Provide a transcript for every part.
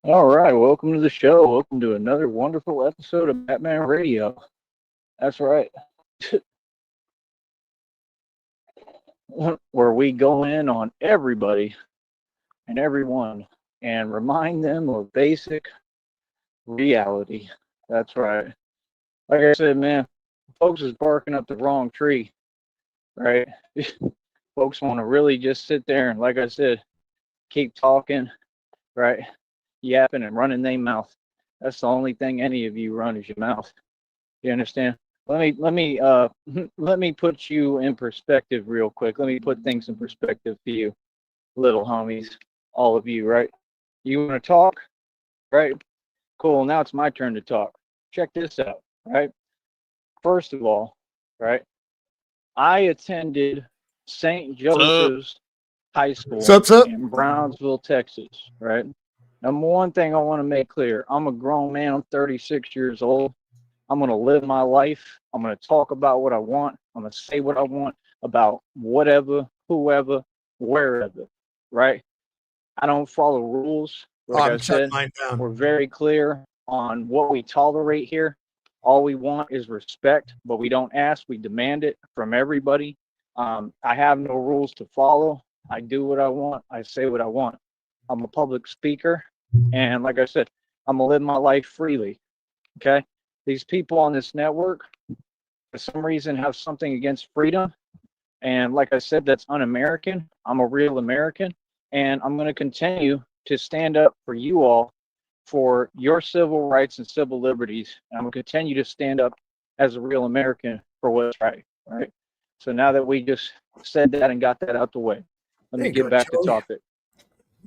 All right, welcome to the show. Welcome to another wonderful episode of Batman Radio. That's right, where we go in on everybody and everyone and remind them of basic reality. That's right. Like I said, man, folks is barking up the wrong tree, right? Folks want to really just sit there and, like I said, keep talking, right? Yapping and running their mouth. That's the only thing any of you run is your mouth. You understand? Let me let me put you in perspective real quick. Let me put things in perspective for you, little homies, all of you, right? You want to talk, right? Cool. Now it's my turn to talk. Check this out, right? First of all, right? I attended St. What's up? Joseph's High School Sup, sup? in Brownsville, Texas, right? Number one thing I want to make clear, I'm a grown man. I'm 36 years old. I'm going to live my life. I'm going to talk about what I want. I'm going to say what I want about whatever, whoever, wherever, right? I don't follow rules. Oh, Like I I'm shutting said, mine down. we're very clear on what we tolerate here. All we want is respect, but we don't ask. We demand it from everybody. I have no rules to follow. I do what I want. I say what I want. I'm a public speaker. And like I said, I'm going to live my life freely. Okay. These people on this network, for some reason, have something against freedom. And like I said, that's un-American. I'm a real American. And I'm going to continue to stand up for you all for your civil rights and civil liberties. And I'm going to continue to stand up as a real American for what's right. All right. So now that we just said that and got that out the way, let There me you get go, back to Joey. topic.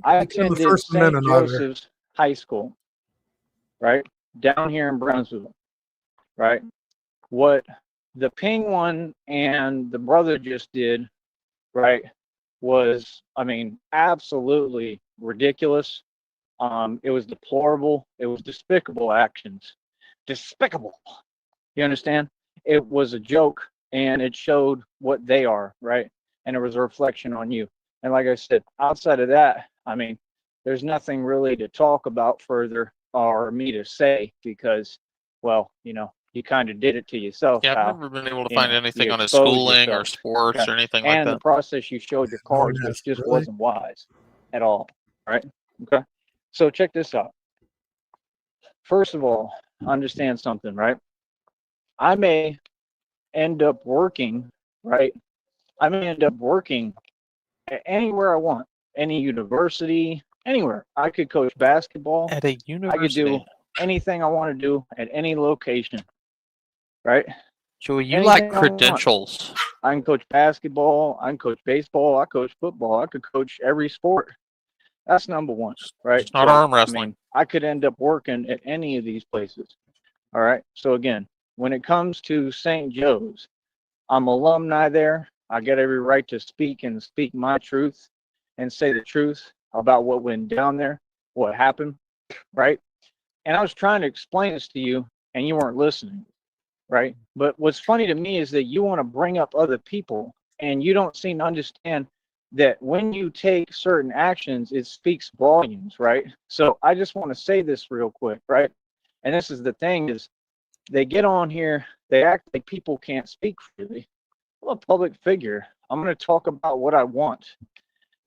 I Become the attended First St. Amendment auditor. Joseph's High School, right? Down here in Brownsville, right? What the Ping one and the brother just did, right, was, I mean, absolutely ridiculous. It was deplorable. It was despicable actions. Despicable. You understand? It was a joke and it showed what they are, right? And it was a reflection on you. And like I said, outside of that, I mean, there's nothing really to talk about further or me to say because, well, you kind of did it to yourself, Yeah, I've pal. never been able to You find know, you anything on his exposed schooling or yourself. sports Okay. or anything like And the that. process you showed your More cards, which nest, just really? wasn't wise at all. Right? Okay. So check this out. First of all, understand something, right? I may end up working, right? I may end up working anywhere I want, any university, anywhere. I could coach basketball. At a I could do university. anything I want to do at any location, right? Joey, you like Anything I want. credentials. I can coach basketball. I can coach baseball. I coach football. I could coach every sport. That's number one, right? Just not So, arm I wrestling. mean, I could end up working at any of these places. All right. So, again, when it comes to St. Joe's, I'm alumni there. I get every right to speak and speak my truth and say the truth about what went down there, what happened, right? And I was trying to explain this to you and you weren't listening, right? But what's funny to me is that you want to bring up other people and you don't seem to understand that when you take certain actions, it speaks volumes, right? So I just want to say this real quick, right? And this is the thing is they get on here, they act like people can't speak freely. I'm a public figure. I'm going to talk about what I want.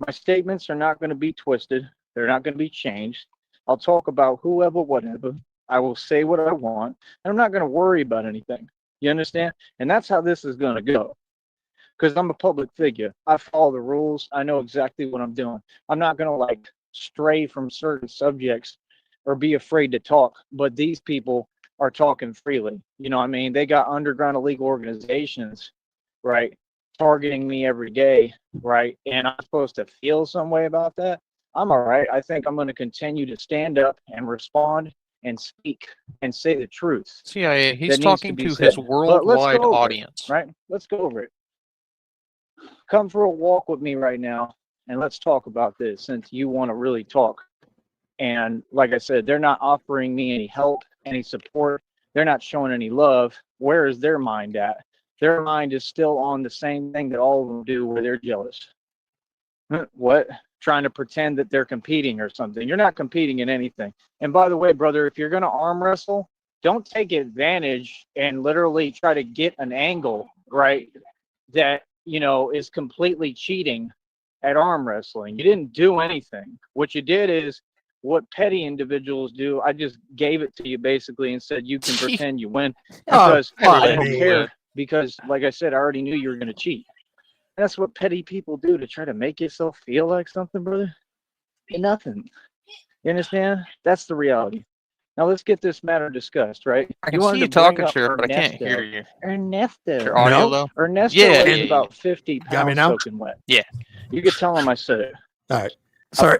My statements are not going to be twisted. They're not going to be changed. I'll talk about whoever, whatever. I will say what I want, and I'm not going to worry about anything. You understand? And that's how this is going to go. Because I'm a public figure. I follow the rules. I know exactly what I'm doing. I'm not going to like stray from certain subjects or be afraid to talk. But these people are talking freely. You know what I mean? They got underground illegal organizations, right, targeting me every day, right? And I'm supposed to feel some way about that. I'm all right. I think I'm going to continue to stand up and respond and speak and say the truth CIA, he's that needs to talking be to his said. But let's go worldwide over it, audience. right? Let's go over it. Come for a walk with me right now and let's talk about this since you want to really talk. And like I said, they're not offering me any help, any support. They're not showing any love. Where is their mind at? Their mind is still on the same thing that all of them do where they're jealous. What? Trying to pretend that they're competing or something. You're not competing in anything. And by the way, brother, if you're going to arm wrestle, don't take advantage and literally try to get an angle, right? That, is completely cheating at arm wrestling. You didn't do anything. What you did is what petty individuals do. I just gave it to you basically and said you can pretend you win because I don't care. Because, like I said, I already knew you were going to cheat. That's what petty people do to try to make yourself feel like something, brother. Ain't nothing. You understand? That's the reality. Now let's get this matter discussed, right? I can see you talking, Sheriff, but I can't hear you. Ernesto. Your audio low? Ernesto is about 50 pounds soaking wet. Yeah. You could tell him I said it. All right. Sorry.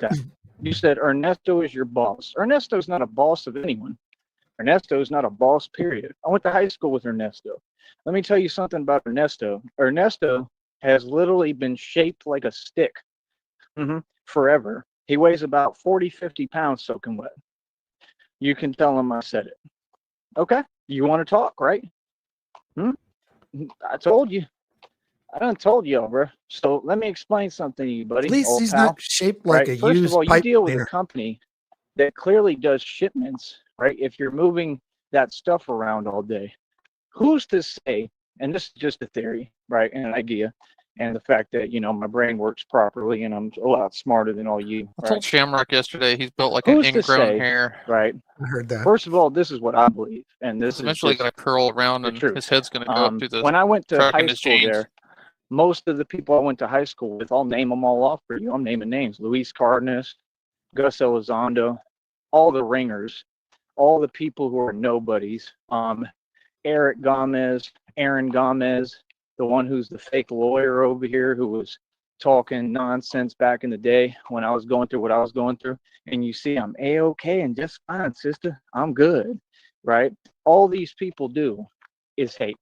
You said Ernesto is your boss. Ernesto's not a boss of anyone. Ernesto is not a boss, period. I went to high school with Ernesto. Let me tell you something about Ernesto. Ernesto has literally been shaped like a stick forever. He weighs about 40, 50 pounds soaking wet. You can tell him I said it. Okay? You want to talk, right? I told you. I done told you, bro. So let me explain something to you, buddy. At least he's not shaped like a First used of all, you pipe deal cleaner. with a company that clearly does shipments, right? If you're moving that stuff around all day, who's to say, and this is just a theory, right, and an idea, and the fact that, my brain works properly and I'm a lot smarter than all you. I told Shamrock yesterday he's built like Who's an ingrown hair. Right. I heard that. First of all, this is what I believe, and this is eventually going to curl around and his head's going to go up to the when I went to high school jeans. there, most of the people I went to high school with, I'll name them all off for you. I'm naming names. Luis Cardenas, Gus Elizondo, all the ringers, all the people who are nobodies. Eric Gomez, Aaron Gomez, the one who's the fake lawyer over here who was talking nonsense back in the day when I was going through what I was going through. And you see, I'm A-okay and just fine, sister. I'm good, right? All these people do is hate.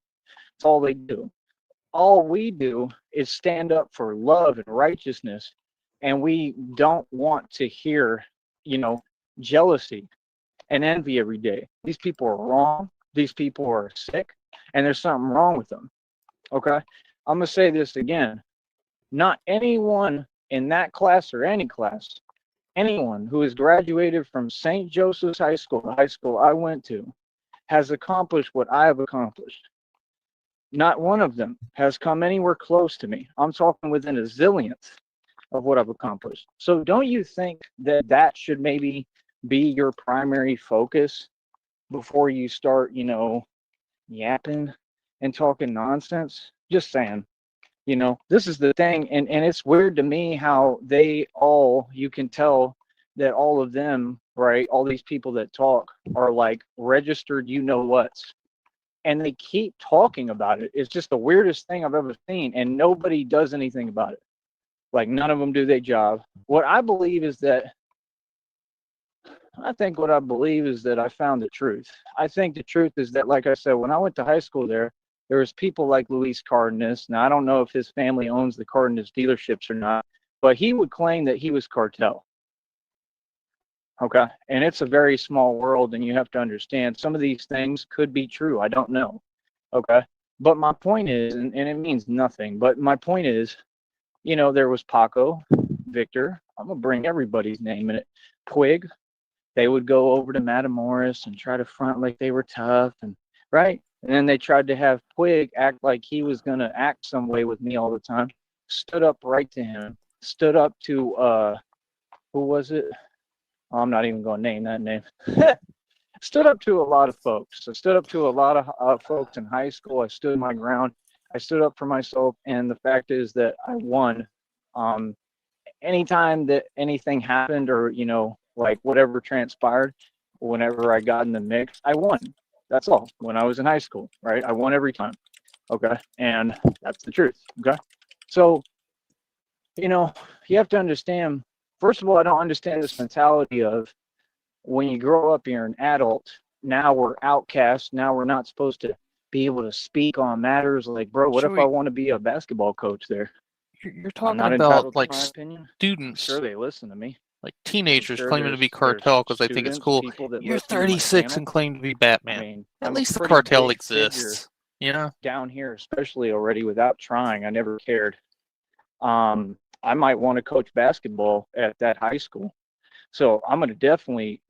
That's all they do. All we do is stand up for love and righteousness. And we don't want to hear, jealousy and envy every day. These people are wrong. These people are sick. And there's something wrong with them. Okay? I'm going to say this again. Not anyone in that class or any class, anyone who has graduated from St. Joseph's High School, the high school I went to, has accomplished what I have accomplished. Not one of them has come anywhere close to me. I'm talking within a zillionth of what I've accomplished. So don't you think that that should maybe be your primary focus before you start, yapping and talking nonsense? Just saying. This is the thing, and it's weird to me how you can tell that all of them, right, all these people that talk are like registered you-know-whats, and they keep talking about it. It's just the weirdest thing I've ever seen, and nobody does anything about it. Like, none of them do their job. What I believe is that I found the truth. I think the truth is that, like I said, when I went to high school there was people like Luis Cardenas. Now, I don't know if his family owns the Cardenas dealerships or not, but he would claim that he was cartel. Okay? And it's a very small world, and you have to understand some of these things could be true. I don't know. Okay? But my point is, and it means nothing, but my point is, there was Paco, Victor. I'm going to bring everybody's name in it. Puig. They would go over to Matamoros and try to front like they were tough, and right? And then they tried to have Puig act like he was going to act some way with me all the time. Stood up right to him. Stood up to, who was it? Oh, I'm not even going to name that name. Stood up to a lot of folks. I stood up to a lot of folks in high school. I stood my ground. I stood up for myself. And the fact is that I won. Anytime that anything happened or, like whatever transpired, whenever I got in the mix, I won. That's all. When I was in high school, right? I won every time. Okay. And that's the truth. Okay. So, you have to understand, first of all, I don't understand this mentality of when you grow up, you're an adult. Now we're outcasts. Now we're not supposed to be able to speak on matters like, bro, what if I want to be a basketball coach there? You're talking about like students. Sure, they listen to me. Like teenagers claiming to be cartel because they think it's cool. You're 36 and claim to be Batman. At least the cartel exists, Down here, especially already without trying, I never cared. I I might want to coach basketball at that high school. So I'm going to definitely,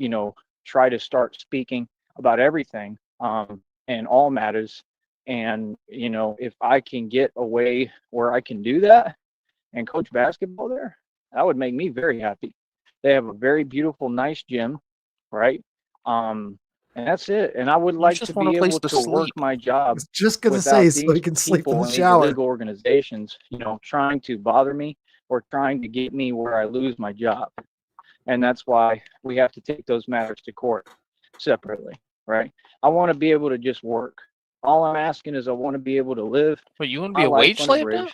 try to start speaking about everything, and all matters. And, if I can get a way where I can do that and coach basketball there, that would make me very happy. They have a very beautiful, nice gym, right? And that's it. And I would like to be able to work my job. I was just going to without say, so these he can sleep in people the and these shower. illegal organizations, trying to bother me or trying to get me where I lose my job. And that's why we have to take those matters to court separately, right? I want to be able to just work. All I'm asking is I want to be able to live. But you want to be a wage slave now?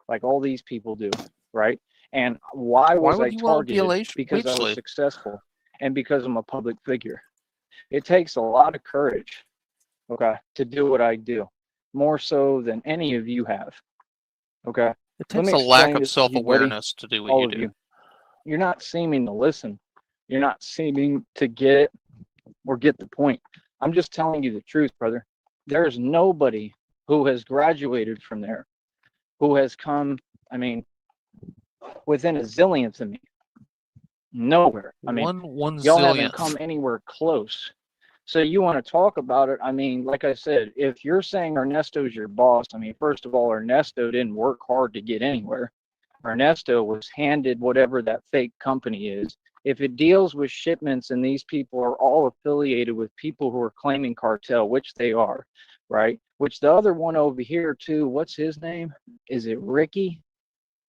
Like all these people do, right? And why was I targeted? Because I was successful and because I'm a public figure. It takes a lot of courage, okay, to do what I do, more so than any of you have, okay? It takes a lack of self-awareness to do what you do. You're not seeming to listen. You're not seeming to get it or get the point. I'm just telling you the truth, brother. There's nobody who has graduated from there who has come, within a zillionth of me. Nowhere. One y'all zillionth. Haven't come anywhere close. So you want to talk about it? Like I said, if you're saying Ernesto's your boss, first of all, Ernesto didn't work hard to get anywhere. Ernesto was handed whatever that fake company is. If it deals with shipments and these people are all affiliated with people who are claiming cartel, which they are, right? Which the other one over here too, what's his name? Is it Ricky?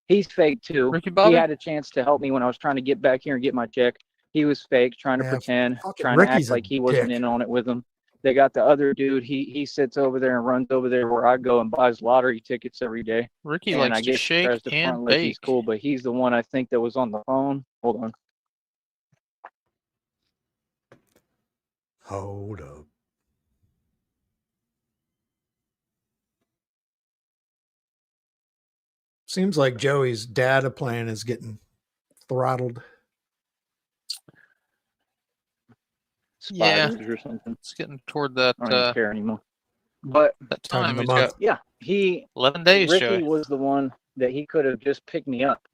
He's fake too. Ricky Bobby? He had a chance to help me when I was trying to get back here and get my check. He was fake, trying to pretend, trying to act like he wasn't in on it with them. They got the other dude. He sits over there and runs over there where I go and buys lottery tickets every day. Ricky likes to shake and bake. He's cool, but he's the one I think that was on the phone. Hold on. Hold up. Seems like Joey's data plan is getting throttled. Yeah, or something. It's getting toward that. I don't care anymore. But that time he's got, 11 days. Ricky Joey was the one that he could have just picked me up,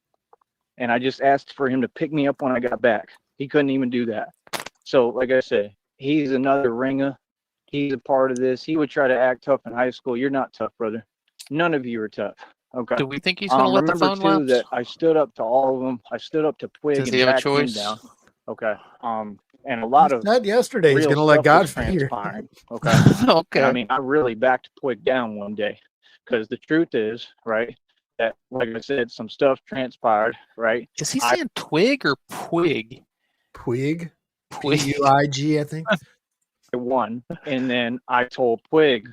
and I just asked for him to pick me up when I got back. He couldn't even do that. So, like I said, he's another ringer. He's a part of this. He would try to act tough in high school. You're not tough, brother. None of you are tough. Okay. Do we think he's going to let the phone lapse? Remember too that I stood up to all of them. I stood up to Twig. Does he have a choice? Down. Okay. And a lot of said yesterday he's going to let God figure. Okay. Okay. I really backed Twig down one day, because the truth is, right, that, like I said, some stuff transpired, right? Is he saying Twig or Pwig? Pwig. P-U-I-G, I think. I won, and then I told Twig,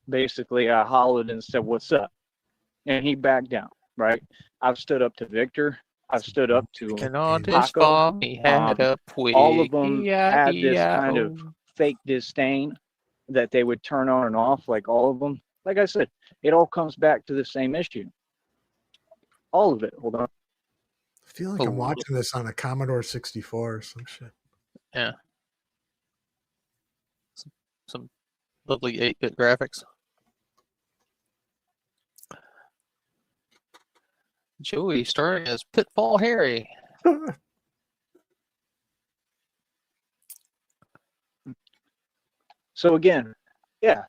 basically, I hollered and said, "What's up?" And he backed down, right? I've stood up to Victor. I've stood up to Paco. He had a Pwig. All of them had this kind of fake disdain that they would turn on and off, like all of them. Like I said, it all comes back to the same issue. All of it. Hold on. I feel like I'm watching this on a Commodore 64 or some shit. Yeah. Some lovely 8-bit graphics. Joey starring as Pitfall Harry. So again, yeah,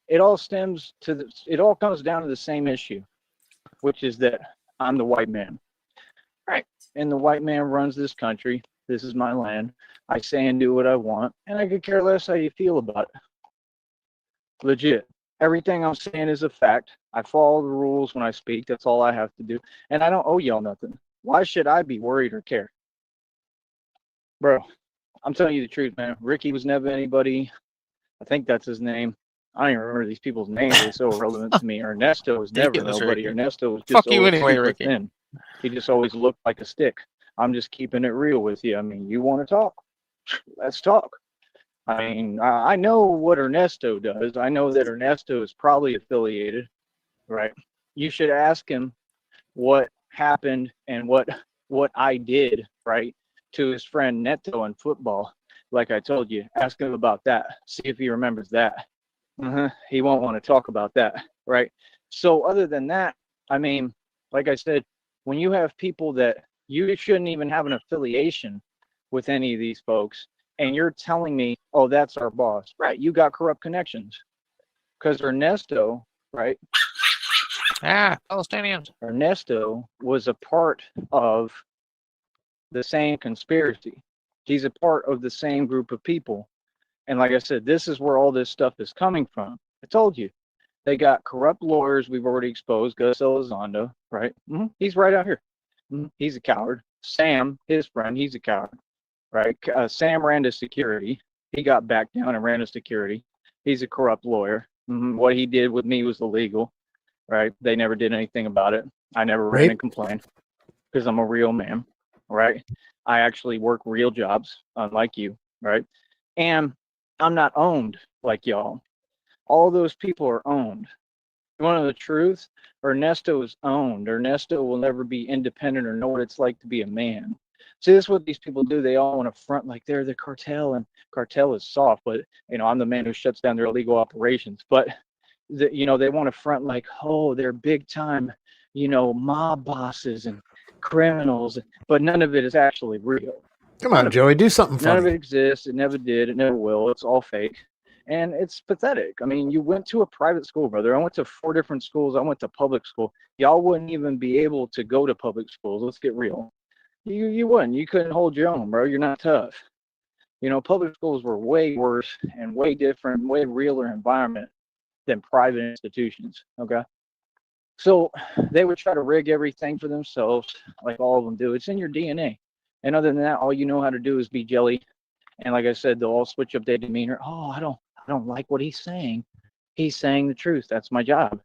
it all stems to it all comes down to the same issue, which is that I'm the white man, right? And the white man runs this country. This is my land. I say and do what I want, and I could care less how you feel about it. Legit. Everything I'm saying is a fact. I follow the rules when I speak. That's all I have to do. And I don't owe y'all nothing. Why should I be worried or care? Bro, I'm telling you the truth, man. Ricky was never anybody. I think that's his name. I don't even remember these people's names. They're so irrelevant to me. Ernesto was never nobody. Ricky. Ernesto was just fuck you anyway, Ricky. Thin. He just always looked like a stick. I'm just keeping it real with you. You want to talk? Let's talk. I know what Ernesto does. I know that Ernesto is probably affiliated, right? You should ask him what happened and what I did, right, to his friend Neto in football. Like I told you, ask him about that. See if he remembers that. He won't want to talk about that, right? So other than that, like I said, when you have people that you shouldn't even have an affiliation with any of these folks, and you're telling me, oh, that's our boss, right? You got corrupt connections. Because Ernesto, right? Palestinians. Ernesto was a part of the same conspiracy. He's a part of the same group of people. And like I said, this is where all this stuff is coming from. I told you. They got corrupt lawyers we've already exposed. Gus Elizondo, right? He's right out here. He's a coward. Sam, his friend, he's a coward, right? Sam ran to security. He got back down and ran to security. He's a corrupt lawyer. What he did with me was illegal, right? They never did anything about it. I never ran and complained because I'm a real man, right? I actually work real jobs, unlike you, right? And I'm not owned like y'all. All those people are owned. You want to know the truth? Ernesto is owned. Ernesto will never be independent or know what it's like to be a man. See, this is what these people do. They all want to front like they're the cartel, and cartel is soft, but, I'm the man who shuts down their illegal operations. But, they want to front like, oh, they're big time, mob bosses and criminals, but none of it is actually real. Come on, Joey, do something funny. None of it exists. It never did. It never will. It's all fake. And it's pathetic. I mean, you went to a private school, brother. I went to 4 different schools. I went to public school. Y'all wouldn't even be able to go to public schools. Let's get real. You wouldn't. You couldn't hold your own, bro. You're not tough. Public schools were way worse and way different, way realer environment than private institutions, okay? So they would try to rig everything for themselves, like all of them do. It's in your DNA. And other than that, all you know how to do is be jelly. And like I said, they'll all switch up their demeanor. Oh, I don't like what he's saying. He's saying the truth. That's my job,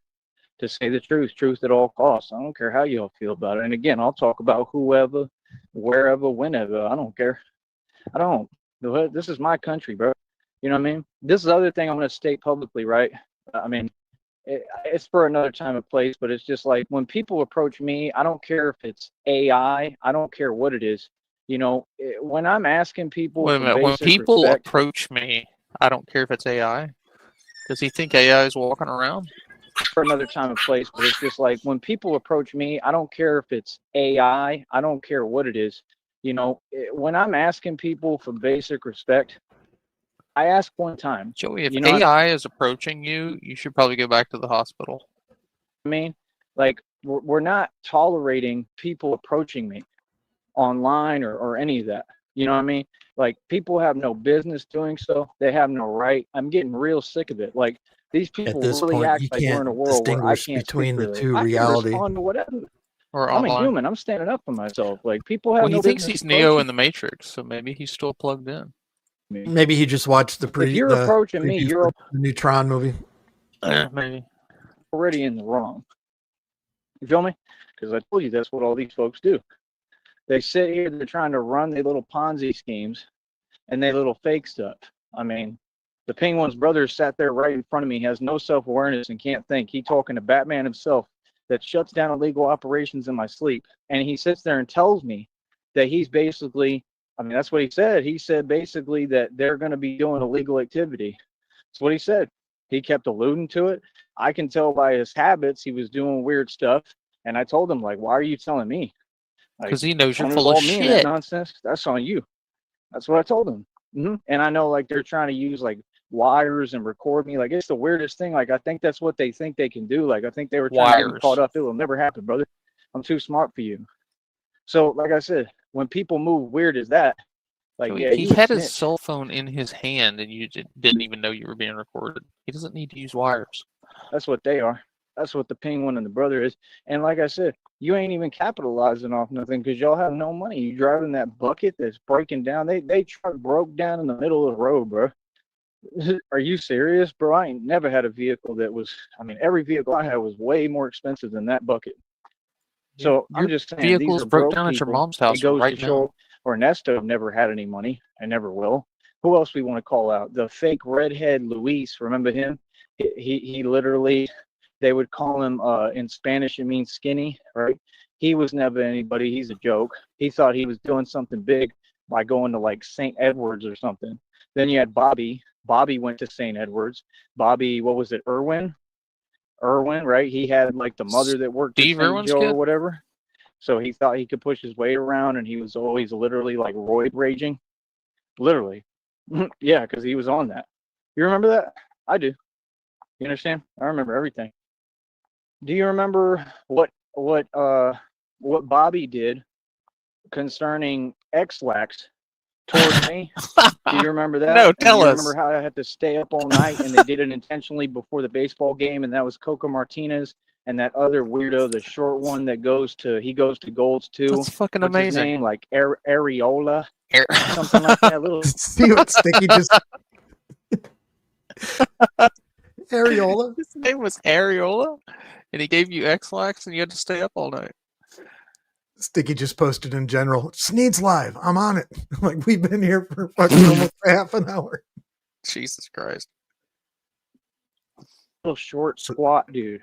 to say the truth at all costs. I don't care how you all feel about it. And again, I'll talk about whoever, wherever, whenever. I don't care. I don't. This is my country, bro. You know what I mean? This is the other thing I'm going to state publicly, right? I mean, it's for another time and place, but it's just like when people approach me, I don't care if it's AI. I don't care what it is. When I'm asking people, wait a minute, when people approach me, I don't care if it's AI. Does he think AI is walking around? For another time and place, but it's just like when people approach me, I don't care if it's AI. I don't care what it is. When I'm asking people for basic respect, I ask one time. Joey, if AI is approaching you, you should probably go back to the hospital. I mean, like, we're not tolerating people approaching me online or any of that. You know what I mean? Like, people have no business doing so. They have no right. I'm getting real sick of it. Like, these people really act like we're in a world where I can't between the two I reality. Can respond to whatever. Or I'm a human. I'm standing up for myself. Like, people have he thinks he's Neo in the Matrix, so maybe he's still plugged in. Maybe he just watched if you're approaching me, you're the new Tron movie. Maybe already in the wrong. You feel me? Because I told you that's what all these folks do. They sit here, they're trying to run their little Ponzi schemes and their little fake stuff. I mean, the Penguin's brother sat there right in front of me, has no self-awareness and can't think. He talking to Batman himself that shuts down illegal operations in my sleep. And he sits there and tells me that he's basically, I mean, that's what he said. He said basically that they're going to be doing illegal activity. That's what he said. He kept alluding to it. I can tell by his habits he was doing weird stuff. And I told him, like, why are you telling me? Because he knows you're full of shit. That nonsense. That's on you. That's what I told him. And I know, like, they're trying to use, like, wires and record me. Like, it's the weirdest thing. Like, I think that's what they think they can do. Like, I think they were trying to get caught up. It will never happen, brother. I'm too smart for you. So, like I said, when people move weird as that, like, so he had his cell phone in his hand and you didn't even know you were being recorded. He doesn't need to use wires. That's what they are. That's what the Penguin and the brother is. And like I said, you ain't even capitalizing off nothing because y'all have no money. You driving that bucket that's breaking down. They truck broke down in the middle of the road, bro. Are you serious, bro? I ain't never had a vehicle that was, I mean, every vehicle I had was way more expensive than that bucket. So I'm just saying, vehicles broke down at your mom's house right now. Ernesto never had any money. I never will. Who else we want to call out? The fake redhead Luis. Remember him? He literally, they would call him, in Spanish, it means skinny, right? He was never anybody. He's a joke. He thought he was doing something big by going to, like, St. Edwards or something. Then you had Bobby. Bobby went to St. Edwards. Bobby, what was it, Irwin, right? He had, like, the mother that worked at St. Joe or whatever. So he thought he could push his weight around, and he was always literally like roid raging. Literally. Yeah, because he was on that. You remember that? I do. You understand? I remember everything. Do you remember what Bobby did concerning X-Lax towards me? Do you remember that? No, tell us. Remember how I had to stay up all night, and they did it intentionally before the baseball game, and that was Coco Martinez and that other weirdo, the short one that goes to Gold's too. That's fucking What's amazing. His name, like Areola, something like that. Little. See what Sticky just. Areola. His name was Areola, and he gave you X-Lax, and you had to stay up all night. Sticky just posted in general. Sneed's live. I'm on it. Like, we've been here for fucking almost half an hour. Jesus Christ. Little short, squat dude.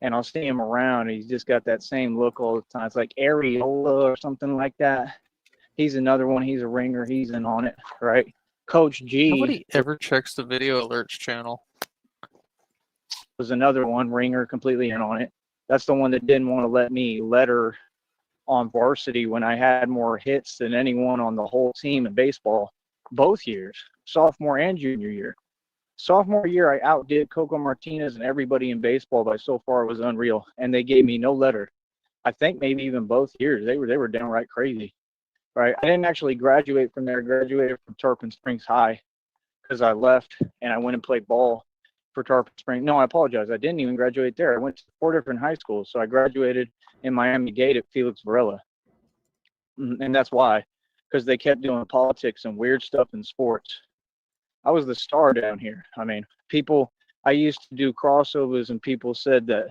And I'll see him around. He's just got that same look all the time. It's like Areola or something like that. He's another one. He's a ringer. He's in on it, right? Coach G. Nobody ever checks the video alerts channel. Was another one, ringer, completely in on it. That's the one that didn't want to let me letter on varsity when I had more hits than anyone on the whole team in baseball both years, sophomore and junior year. Sophomore year, I outdid Coco Martinez and everybody in baseball by so far it was unreal, and they gave me no letter. I think maybe even both years they were downright crazy. Right? I didn't actually graduate from there. I graduated from Tarpon Springs High because I left and I went and played ball for Tarpon Springs. No, I apologize. I didn't even graduate there. I went to 4 different high schools. So I graduated in Miami-Dade at Felix Varela. And that's why, because they kept doing politics and weird stuff in sports. I was the star down here. I mean, I used to do crossovers and people said that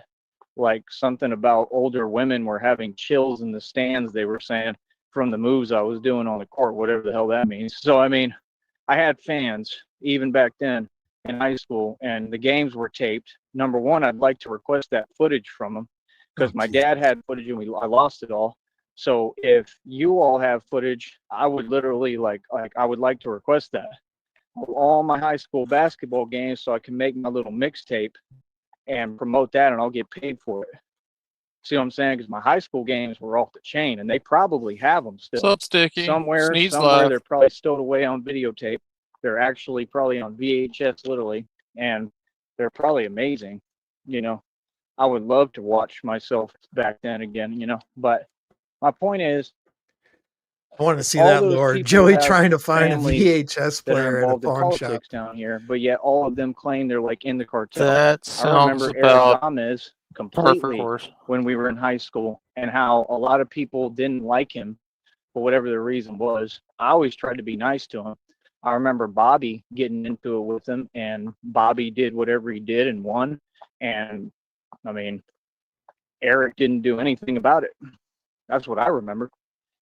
like something about older women were having chills in the stands, they were saying, from the moves I was doing on the court, whatever the hell that means. So, I mean, I had fans even back then in high school, and the games were taped. Number one, I'd like to request that footage from them because my dad had footage and I lost it all. So if you all have footage, I would literally I would like to request that of all my high school basketball games so I can make my little mixtape and promote that, and I'll get paid for it. See what I'm saying? Because my high school games were off the chain, and they probably have them still. What's up, Sticky? Somewhere they're probably stowed away on videotape. They're actually probably on VHS, literally, and they're probably amazing. You know, I would love to watch myself back then again, you know. But my point is, I want to see that, Lord. Joey trying to find a VHS player at a pawn shop down here, but yet all of them claim they're like in the cartel. That sounds about Gomez completely when we were in high school, and how a lot of people didn't like him for whatever the reason was. I always tried to be nice to him. I remember Bobby getting into it with him, and Bobby did whatever he did and won. And I mean, Eric didn't do anything about it. That's what I remember.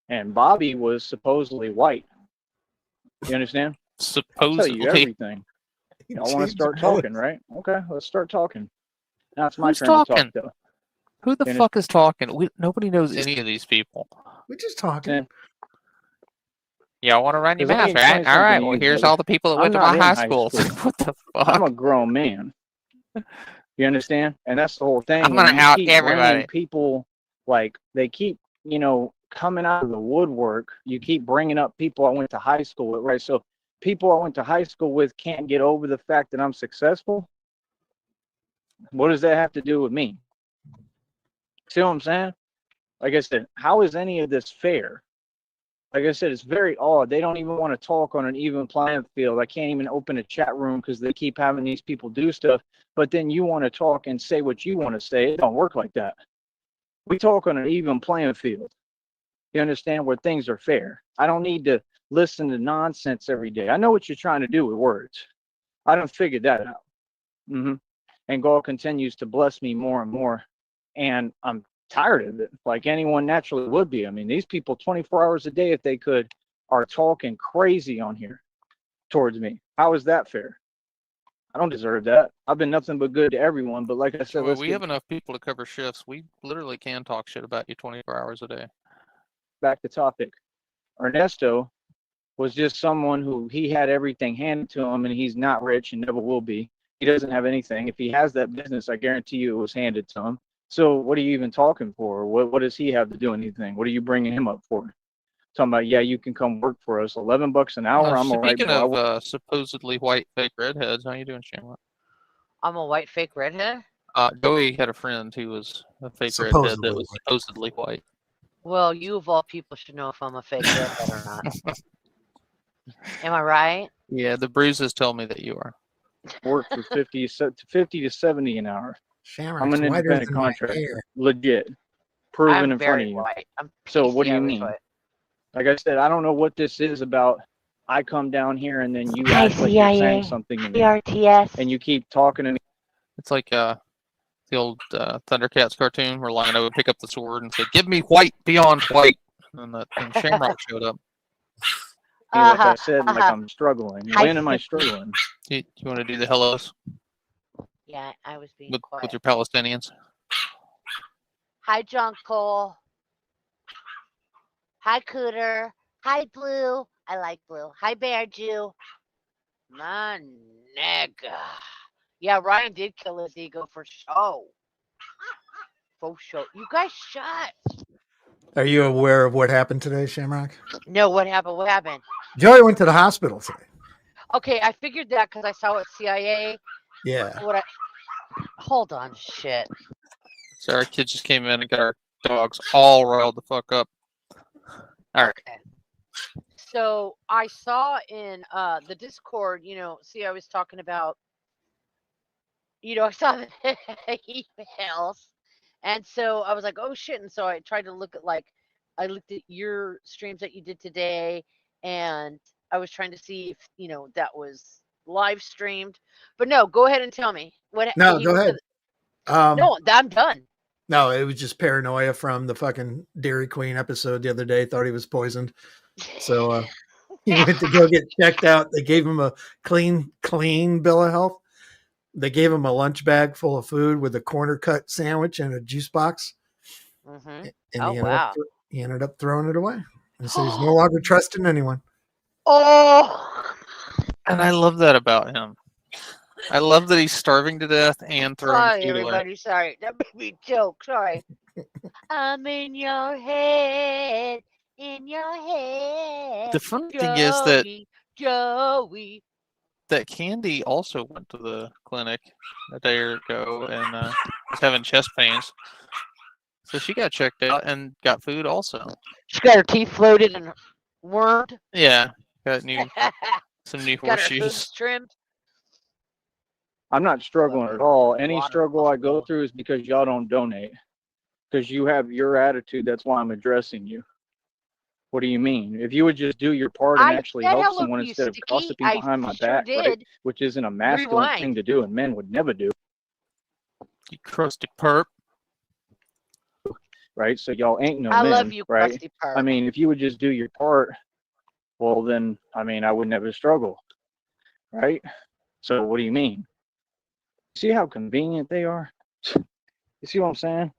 And Bobby was supposedly white. You understand? Supposedly. I'll tell you everything. I want to start talking, right? Okay, let's start talking. Now it's my turn to talk, though. Who the fuck is talking? Nobody knows any of these people. We're just talking. Yeah, I want to run your mouth, right? All right, well, here's all the people that went to my high school. What the fuck? I'm a grown man. You understand? And that's the whole thing. I'm going to out everybody. People, like, they keep, coming out of the woodwork. You keep bringing up people I went to high school with, right? So people I went to high school with can't get over the fact that I'm successful. What does that have to do with me? See what I'm saying? Like I said, how is any of this fair? Like I said, it's very odd. They don't even want to talk on an even playing field. I can't even open a chat room because they keep having these people do stuff. But then you want to talk and say what you want to say. It don't work like that. We talk on an even playing field. You understand, where things are fair. I don't need to listen to nonsense every day. I know what you're trying to do with words. I done figured that out. And God continues to bless me more and more. And I'm tired of it, like anyone naturally would be. I mean, these people 24 hours a day, if they could, are talking crazy on here towards me. How is that fair? I don't deserve that. I've been nothing but good to everyone. But like I said, we have enough people to cover shifts. We literally can talk shit about you 24 hours a day. Back to topic. Ernesto was just someone who he had everything handed to him, and he's not rich and never will be. He doesn't have anything. If he has that business, I guarantee you it was handed to him. So what are you even talking for? What does he have to do anything? What are you bringing him up for? Talking about, yeah, you can come work for us. $11 an hour. I'm all right. Speaking of supposedly white fake redheads, how you doing, Shamrock? I'm a white fake redhead? Joey had a friend who was a fake Supposedly redhead that was supposedly white. Well, you of all people should know if I'm a fake redhead or not. Am I right? Yeah, the bruises tell me that you are. Work for 50 to 70 an hour. Shamrock's I'm an independent contractor, legit, proven in front of you. White. So what do you mean? White. Like I said, I don't know what this is about. I come down here and then you act like you're saying something to me, and you keep talking to me. It's like the old Thundercats cartoon where Lion would pick up the sword and say, "Give me white beyond white," and Shamrock showed up. Like I said, like I'm struggling. When am I struggling? You want to do the hellos? Yeah, I was being quiet. With your Palestinians. Hi, John Cole. Hi, Cooter. Hi, Blue. I like Blue. Hi, Bear Jew. My nigga. Yeah, Ryan did kill his ego for show. For show. You guys shut. Are you aware of what happened today, Shamrock? No, what happened? What happened? Joey went to the hospital today. Okay, I figured that because I saw it CIA. Yeah. Hold on, shit. So our kids just came in and got our dogs all riled the fuck up. All right. Okay. So I saw in the Discord, I was talking about, I saw the emails. And so I was like, oh shit. And so I tried to look at I looked at your streams that you did today, and I was trying to see if, that was live streamed. But no, go ahead and tell me. No, go ahead. No, I'm done. No, it was just paranoia from the fucking Dairy Queen episode the other day. Thought he was poisoned. So he went to go get checked out. They gave him a clean bill of health. They gave him a lunch bag full of food with a corner cut sandwich and a juice box. Mm-hmm. And he ended up throwing it away. And so he's no longer trusting anyone. Oh, and I love that about him. I love that he's starving to death and throwing food everybody. away. Sorry, that made me joke. Sorry. I'm in your head. In your head. The funny thing is that Joey. That Candy also went to the clinic a day ago and was having chest pains. So she got checked out and got food also. She got her teeth floated and wormed. Yeah, got some new got horseshoes. Her hooves trimmed. I'm not struggling at all. Any struggle I go through is because y'all don't donate. Because you have your attitude. That's why I'm addressing you. What do you mean? If you would just do your part and actually help someone instead of gossiping behind my back, right? Which isn't a masculine thing to do and men would never do. You crusty perp. Right? So y'all ain't no men, love you, right? Crusty perp. I mean, if you would just do your part, well then, I mean, I would never struggle. Right? So what do you mean? See how convenient they are? You see what I'm saying?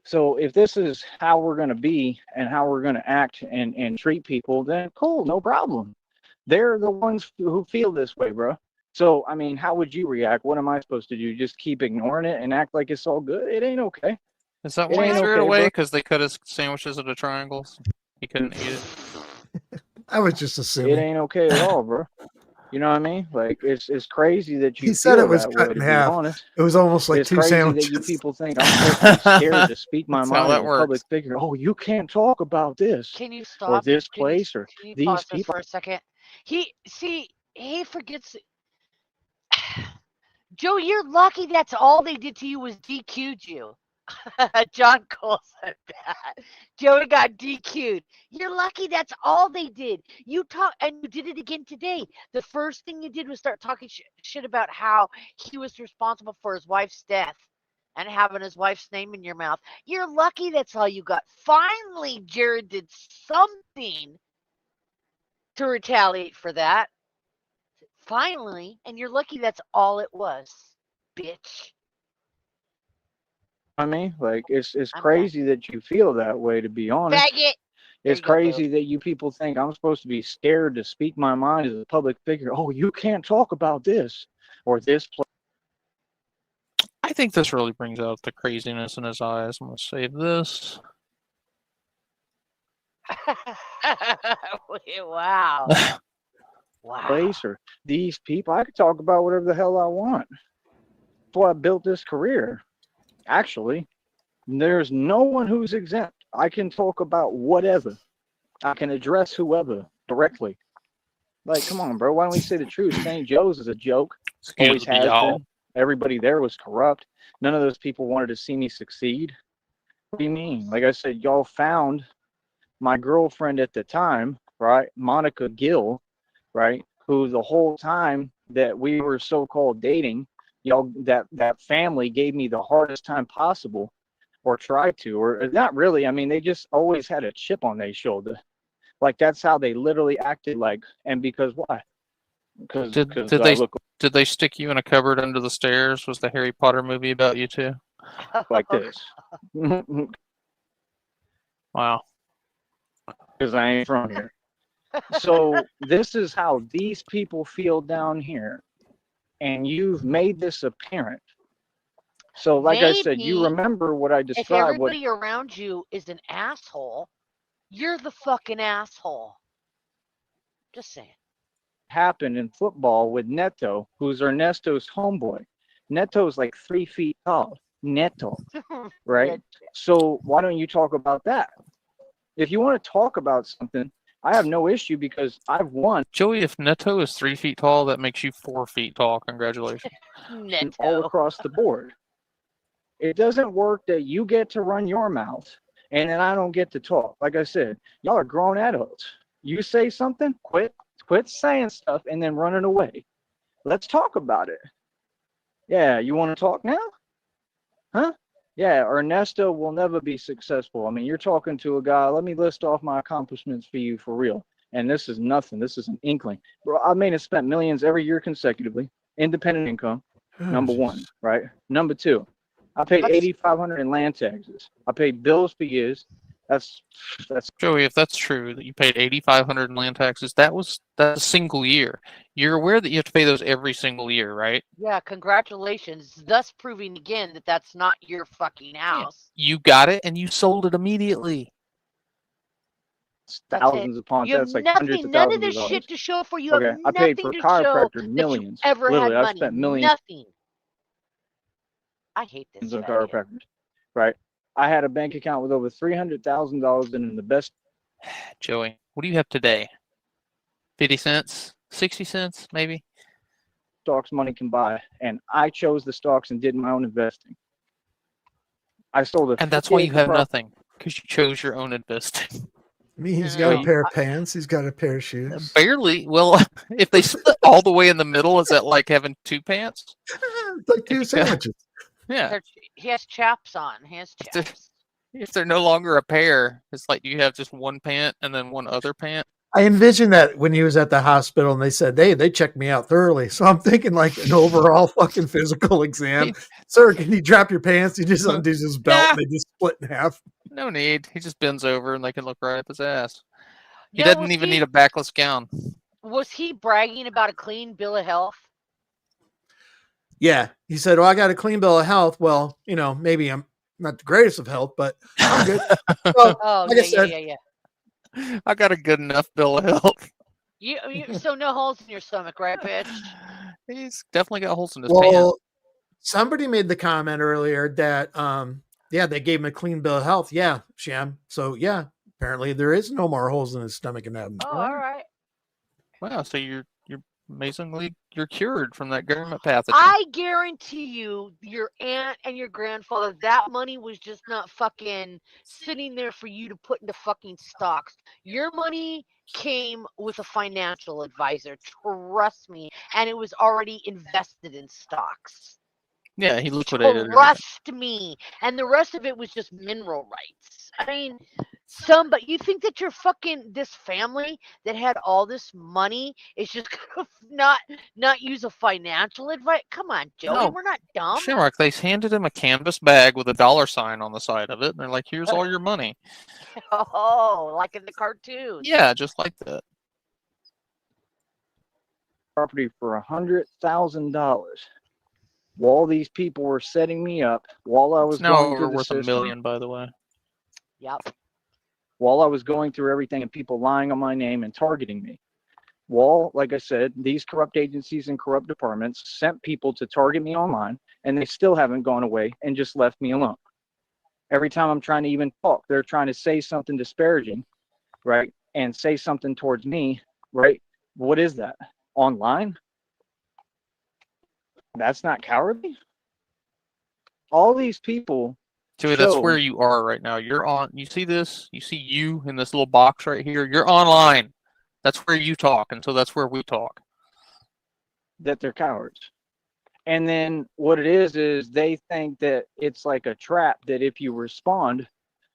So if this is how we're going to be and how we're going to act and treat people, then cool, no problem. They're the ones who feel this way, bro. So, I mean, how would you react? What am I supposed to do? Just keep ignoring it and act like it's all good? It ain't okay. Is that why he threw it away? Because they cut his sandwiches into triangles? He couldn't eat it? I was just assuming. It ain't okay at all, bro. You know what I mean? Like it's crazy that you. He said it was cut in half. It was almost like two sandwiches. That you people think I'm supposed to be scared to speak my mind as a public figure. Oh, you can't talk about this. Can you stop? Or this place or these people. For a second. He forgets. Joe, you're lucky. That's all they did to you was DQ'd you. John Cole said that. Joey got DQ'd. You're lucky that's all they did. You talk, and you did it again today. The first thing you did was start talking shit about how he was responsible for his wife's death and having his wife's name in your mouth. You're lucky that's all you got. Finally, Jared did something to retaliate for that. Finally, and you're lucky that's all it was, bitch. I mean, like it's crazy that you feel that way, to be honest. Faggot. It's crazy that you people think I'm supposed to be scared to speak my mind as a public figure. Oh, you can't talk about this or this place. I think this really brings out the craziness in his eyes. I'm gonna save this. Wow. Wow. Place or these people. I could talk about whatever the hell I want. That's why I built this career. Actually, there's no one who's exempt. I can talk about whatever. I can address whoever directly. Like, come on, bro. Why don't we say the truth? St. Joe's is a joke. Always Excuse me, has y'all. been. Everybody there was corrupt. None of those people wanted to see me succeed. What do you mean? Like I said, y'all found my girlfriend at the time, right? Monica Gill, right? Who the whole time that we were so-called dating, y'all, that family gave me the hardest time possible, or tried to, or not really. I mean, they just always had a chip on their shoulder. Like that's how they literally acted. Like, and because why? Because Did they stick you in a cupboard under the stairs? Was the Harry Potter movie about you too? like this. Wow. Because I ain't from here. So this is how these people feel down here, and you've made this apparent. So, like I said, you Maybe remember what I if described. What everybody around you is an asshole, you're the fucking asshole. Just saying. happened in football with Neto, who's Ernesto's homeboy. Neto's like 3 feet tall. Neto, right? Yeah. So why don't you talk about that? If you want to talk about something, I have no issue because I've won Joey, if Neto is 3 feet tall, that makes you 4 feet tall. Congratulations. all Neto. across the board. It doesn't work that you get to run your mouth and then I don't get to talk. Like I said, y'all are grown adults. You say something, quit saying stuff and then running away. Let's talk about it. Yeah, you want to talk now? Huh? Yeah, Ernesto will never be successful. I mean, you're talking to a guy. Let me list off my accomplishments for you for real. And this is nothing. This is an inkling. Bro, I may have spent millions every year consecutively. Independent income, number one, right? Number two, I paid $8,500 in land taxes. I paid bills for years. That's Joey, if that's true that you paid $8,500 in land taxes, that's a single year. You're aware that you have to pay those every single year, right? Yeah, congratulations. Thus proving again that that's not your fucking house. You got it and you sold it immediately. That's thousands it. upon You have that's like hundreds nothing, of none of thousands this of dollars. shit to show for you. Okay, Have I paid nothing for to show chiropractor that you millions. ever Literally, had I've money. spent millions Nothing. I hate this. on faggot. chiropractors, right? I had a bank account with over $300,000 in the best Joey, what do you have today? 50 cents? 60 cents, maybe? stocks money can buy, and I chose the stocks and did my own investing. I sold And that's why you have nothing, because you chose your own investing. I mean, he's No, got no, a pair of pants. He's got a pair of shoes. Barely. Well, if they split all the way in the middle, is that like having two pants? It's like two If you- sandwiches. Yeah. He has chaps on. He has If they're- chaps. If they're no longer a pair, it's like you have just one pant and then one other pant. I envisioned that when he was at the hospital and they said, they checked me out thoroughly. So I'm thinking like an overall fucking physical exam. Sir, can you drop your pants? He just undoes his belt Nah. and they just split in half. No need. He just bends over and they can look right up his ass. He Now, doesn't even need a backless gown. Was he bragging about a clean bill of health? Yeah. He said, I got a clean bill of health. Well, maybe I'm not the greatest of health, but I'm good. Well, Oh, like I said, yeah. I got a good enough bill of health. So no holes in your stomach, right, bitch? He's definitely got holes in his pants. well, somebody made the comment earlier that, they gave him a clean bill of health. Yeah, Sham. So yeah, apparently there is no more holes in his stomach and that. Oh, all right. Wow, so you're amazingly cured from that government pathogen. I guarantee you, your aunt and your grandfather, that money was just not fucking sitting there for you to put into fucking stocks. Your money came with a financial advisor, trust me, and it was already invested in stocks. Yeah, he liquidated it. Trust me. And the rest of it was just mineral rights. I mean, but you think that your fucking this family that had all this money is just gonna not use a financial advice? Come on, Joey, No. we're not dumb. Shamrock, they handed him a canvas bag with a $sign on the side of it, and they're like, "Here's all your money." Oh, like in the cartoons. Yeah, just like that. property for $100,000. while these people were setting me up, while I was It's now going over through the worth system, $1 million, by the way. Yep. while I was going through everything and people lying on my name and targeting me. While, like I said, these corrupt agencies and corrupt departments sent people to target me online, and they still haven't gone away and just left me alone. Every time I'm trying to even talk, they're trying to say something disparaging, right? And say something towards me, right? What is that? Online? That's not cowardly? All these people Joey, that's show where you are right now. You're on. You see this? You see you in this little box right here? You're online. That's where you talk, and so that's where we talk. that they're cowards. And then what it is they think that it's like a trap that if you respond,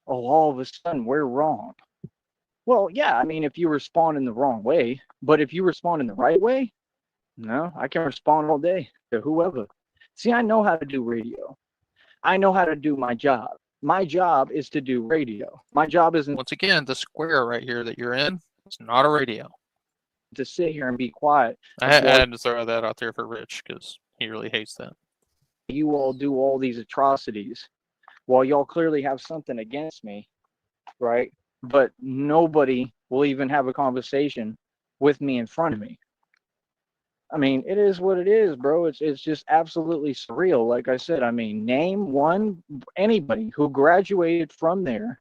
oh, all of a sudden we're wrong. Well, yeah, I mean, if you respond in the wrong way, but if you respond in the right way, no, I can respond all day to whoever. See, I know how to do radio. I know how to do my job. My job is to do radio. My job isn't Once again, the square right here that you're in, it's not a radio. to sit here and be quiet. I had to throw that out there for Rich because he really hates that. You all do all these atrocities while y'all clearly have something against me, right? But nobody will even have a conversation with me in front of me. I mean, it is what it is, bro. It's just absolutely surreal. Like I said, I mean, name anybody who graduated from there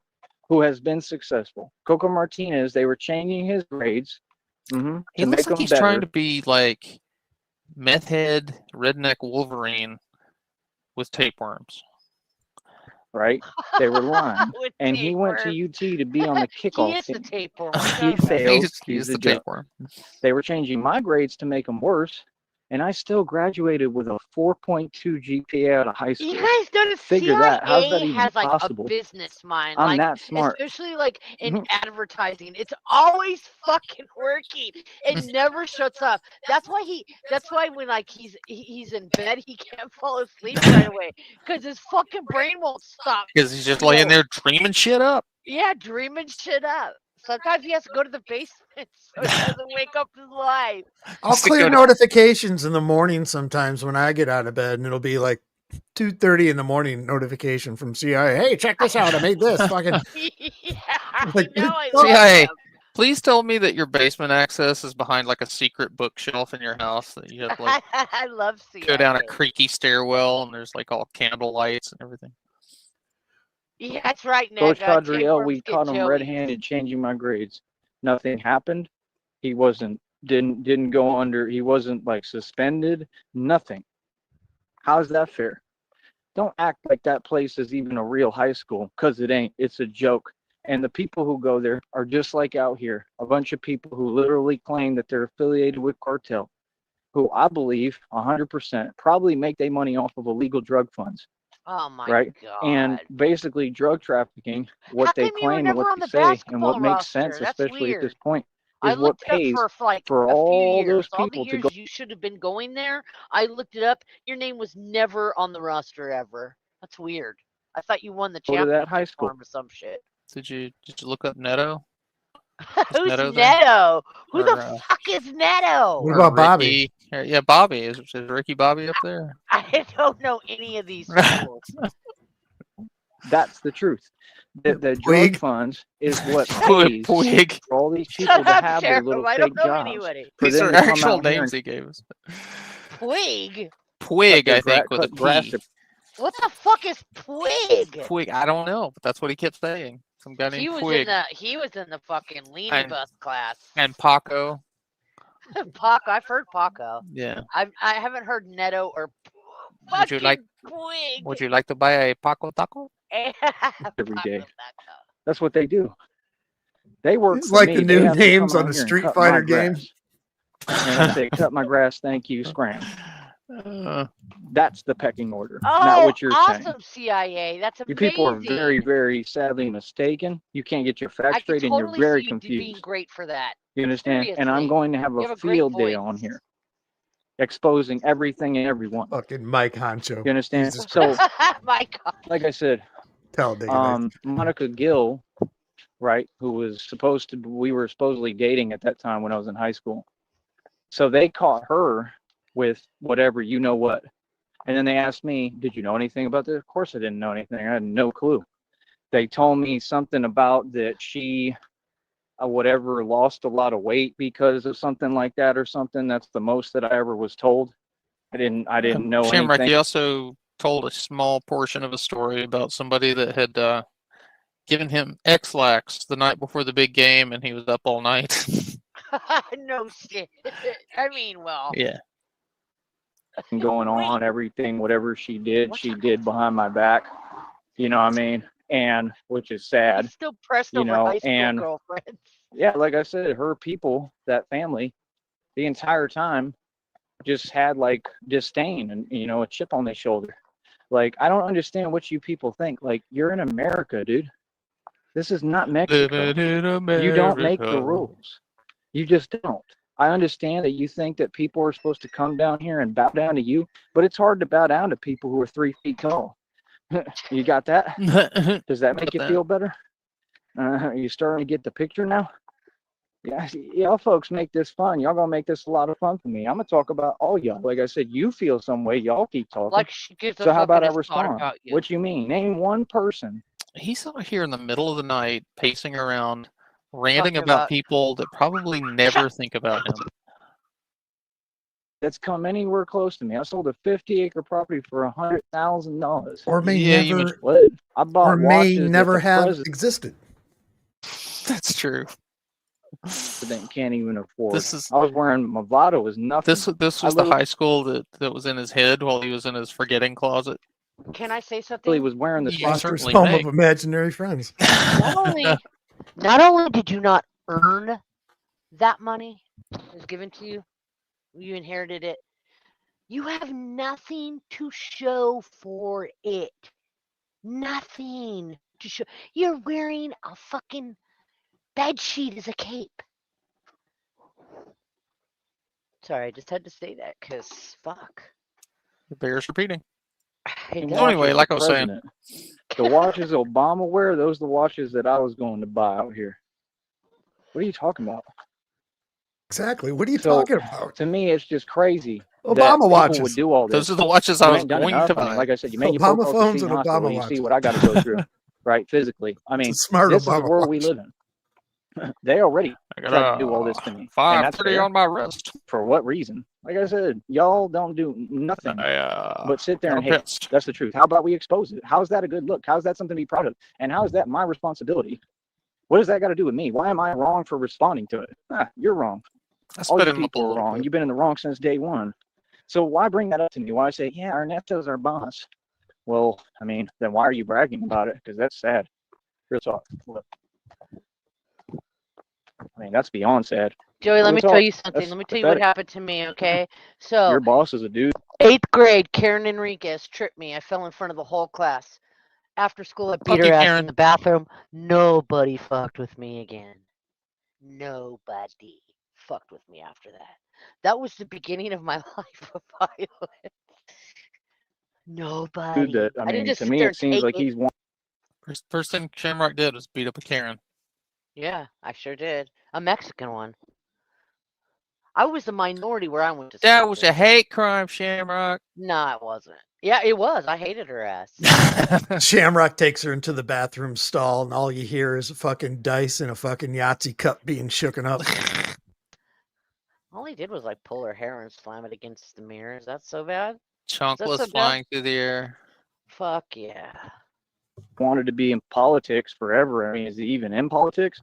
who has been successful. Coco Martinez, they were changing his grades He to looks make like them he's better, trying to be like meth head redneck Wolverine with tapeworms. right? They were lying. With And he went to tapeworms. UT to be on the He kickoff is the team. tapeworm. He failed. He's He's the the joke. tapeworm. They were changing my grades to make them worse, and I still graduated with a 4.2 GPA out of high school. You guys notice Figure that. How's that CIA even has like possible? a business mind, I'm like that smart. especially like in Mhm. advertising. It's always fucking working. It never shuts up. That's why when like he's in bed, he can't fall asleep right away because his fucking brain won't stop. Because he's just laying there dreaming shit up. Yeah, dreaming shit up. Sometimes he has to go to the basement so he doesn't wake up his life. I'll Just to clear go to- notifications in the morning sometimes when I get out of bed, and it'll be like 2:30 in the morning notification from CIA. Hey, check this out! I made this. Fucking Yeah, I Like, know. I it's love CIA, him. please tell me that your basement access is behind like a secret bookshelf in your house that you have to like I love CIA. go down a creaky stairwell and there's like all candle lights and everything. Yeah, that's right, Coach Nega. Cadriel, Tapeworms we get caught him Joey's. red-handed changing my grades. Nothing happened. He didn't go under. He wasn't like suspended. Nothing. How's that fair? Don't act like that place is even a real high school, because it ain't. It's a joke. And the people who go there are just like out here, a bunch of people who literally claim that they're affiliated with cartel, who I believe 100% probably make their money off of illegal drug funds, Oh my right? god. And basically drug trafficking, what How they come you were claim and never what on they the say and basketball what makes roster? sense, That's especially at this weird. point, I is what looked it up pays for like for a few all years. those All the people to years go. you should have been going there. I looked it up. Your name was never on the roster ever. That's weird. I thought you won the Go to that high championship school. for him or some shit. Did you look up Neto? Who's Neto there? Neto? Who Or, the fuck is Neto? What or about Bobby? Ricky? Yeah, Bobby. Is Ricky Bobby up there? I don't know any of these people. That's the truth. The drug Puig. funds is what pays Puig. for all these people Shut to up, have their Sheriff. little I fake don't know jobs. anybody. For These them are to come actual out here names and he gave us. Puig? Puig, their I think, with a cut grass. P. What the fuck is Puig? Puig, I don't know, but that's what he kept saying. Some guy He named was Puig. he was in the fucking leany And- bus class. And Paco. Paco, I've heard Paco. Yeah. I haven't heard Neto or Would you like- Puig. Would you like to buy a Paco taco? Every day. Paco. That's what they do. They work It's for like me. the They new have to names come on out the here and Street cut Fighter my game. grass. And I say, cut my grass, thank you, scram. That's the pecking order, not Oh, what you're awesome, saying. CIA. That's You amazing. people are very, very sadly mistaken. You can't get your I facts can straight and totally you're very see you being confused. great for that. You understand? And Seriously. I'm going to have You a have a great field day voice. on here, exposing everything and everyone. Fucking Mike Honcho. You understand? Jesus So, My God. like I said, Tell Dave. Monica Gill, right, who was we were supposedly dating at that time when I was in high school. So they caught her with whatever, you know what. And then they asked me, did you know anything about this? Of course I didn't know anything. I had no clue. They told me something about that she, whatever, lost a lot of weight because of something like that or something. That's the most that I ever was told. I didn't know Shamrock, anything. he also told a small portion of a story about somebody that had given him X-Lax the night before the big game, and he was up all night. No shit. I mean, well, Yeah. Going on, everything, whatever she did, What she the- did behind my back. You know what I mean? And which is sad. he's still pressed you over know, high school and- girlfriends. Yeah, like I said, her people, that family, the entire time just had like disdain and, a chip on their shoulder. Like, I don't understand what you people think. Like, you're in America, dude. This is not Mexico. Living in America. You don't make the rules. You just don't. I understand that you think that people are supposed to come down here and bow down to you, but it's hard to bow down to people who are 3 feet tall. You got that? Does that make you feel better? Are you starting to get the picture now? Yeah, y'all folks make this fun. Y'all gonna make this a lot of fun for me. I'm gonna talk about all y'all. Like I said, you feel some way. Y'all keep talking. Like she gives a So how about I fucking thought respond? about you. What you mean? Name one person. He's out here in the middle of the night, pacing around, ranting Talking about about- people that probably never think about him. That's come anywhere close to me. I sold a 50-acre property for $100,000. Or may Yeah, you never, What? I bought or may watches never that the have existed. That's true. president can't even afford. This is I was wearing Movado was nothing. this was I the literally- high school that was in his head while he was in his forgetting closet. Can I say Really something? was wearing the You swastika. Foster's certainly home may. of imaginary friends. Not only did you not earn that money, it was given to you, you inherited it. You have nothing to show for it. Nothing to show. You're wearing a fucking bed sheet as a cape. Sorry, I just had to say that because fuck. It bears repeating. It And does. So anyway, watches like the I was saying, president. The watches Obama wear, those are the watches that I was going to buy out here. What are you talking about? Exactly. What are you So, talking about? To me, it's just crazy that Obama people watches. would do all this. those are the watches You I was ain't done going enough. to I mean, buy. like I said, you made your Obama folks phones see and hospital. Obama You see watches. what I got to go through, right? Physically. I mean, It's a smart this is the Obama world we watch. live in. They already I tried to do all this to me. And that's 5:30 fair. on my wrist. For what reason? Like I said, y'all don't do nothing but sit there got and hate. pissed. That's the truth. How about we expose it? How's that a good look? How's that something to be proud of? And how is that my responsibility? What does that got to do with me? Why am I wrong for responding to it? You're wrong. I All spit you him up a people are little wrong. bit. You've been in the wrong since day one. So why bring that up to me? Why say, yeah, Ernesto's our boss? Well, I mean, then why are you bragging about it? Because that's sad. Real talk. Look. I mean, that's beyond sad. Joey, let Real me talk. tell you something. That's Let me tell you what pathetic. happened to me, okay? So, Your boss is a dude. 8th grade, Karen Enriquez tripped me. I fell in front of the whole class. After school, I beat Fuck her you, ass Karen. in the bathroom. Nobody fucked with me again. Nobody fucked with me after that. That was the beginning of my life of violence. Nobody. Dude that, I didn't mean, just to sit me, there it and seems take like it. he's one. First thing Shamrock did was beat up a Karen. Yeah, I sure did. A Mexican one. I was the minority where I went to school. That was a hate crime, Shamrock. No, it wasn't. Yeah, it was. I hated her ass. Shamrock takes her into the bathroom stall, and all you hear is a fucking dice and a fucking Yahtzee cup being shooken up. All he did was like pull her hair and slam it against the mirror. Is that so bad? Chunk That's was so bad. flying through the air. Fuck yeah. Wanted to be in politics forever. I mean, is he even in politics?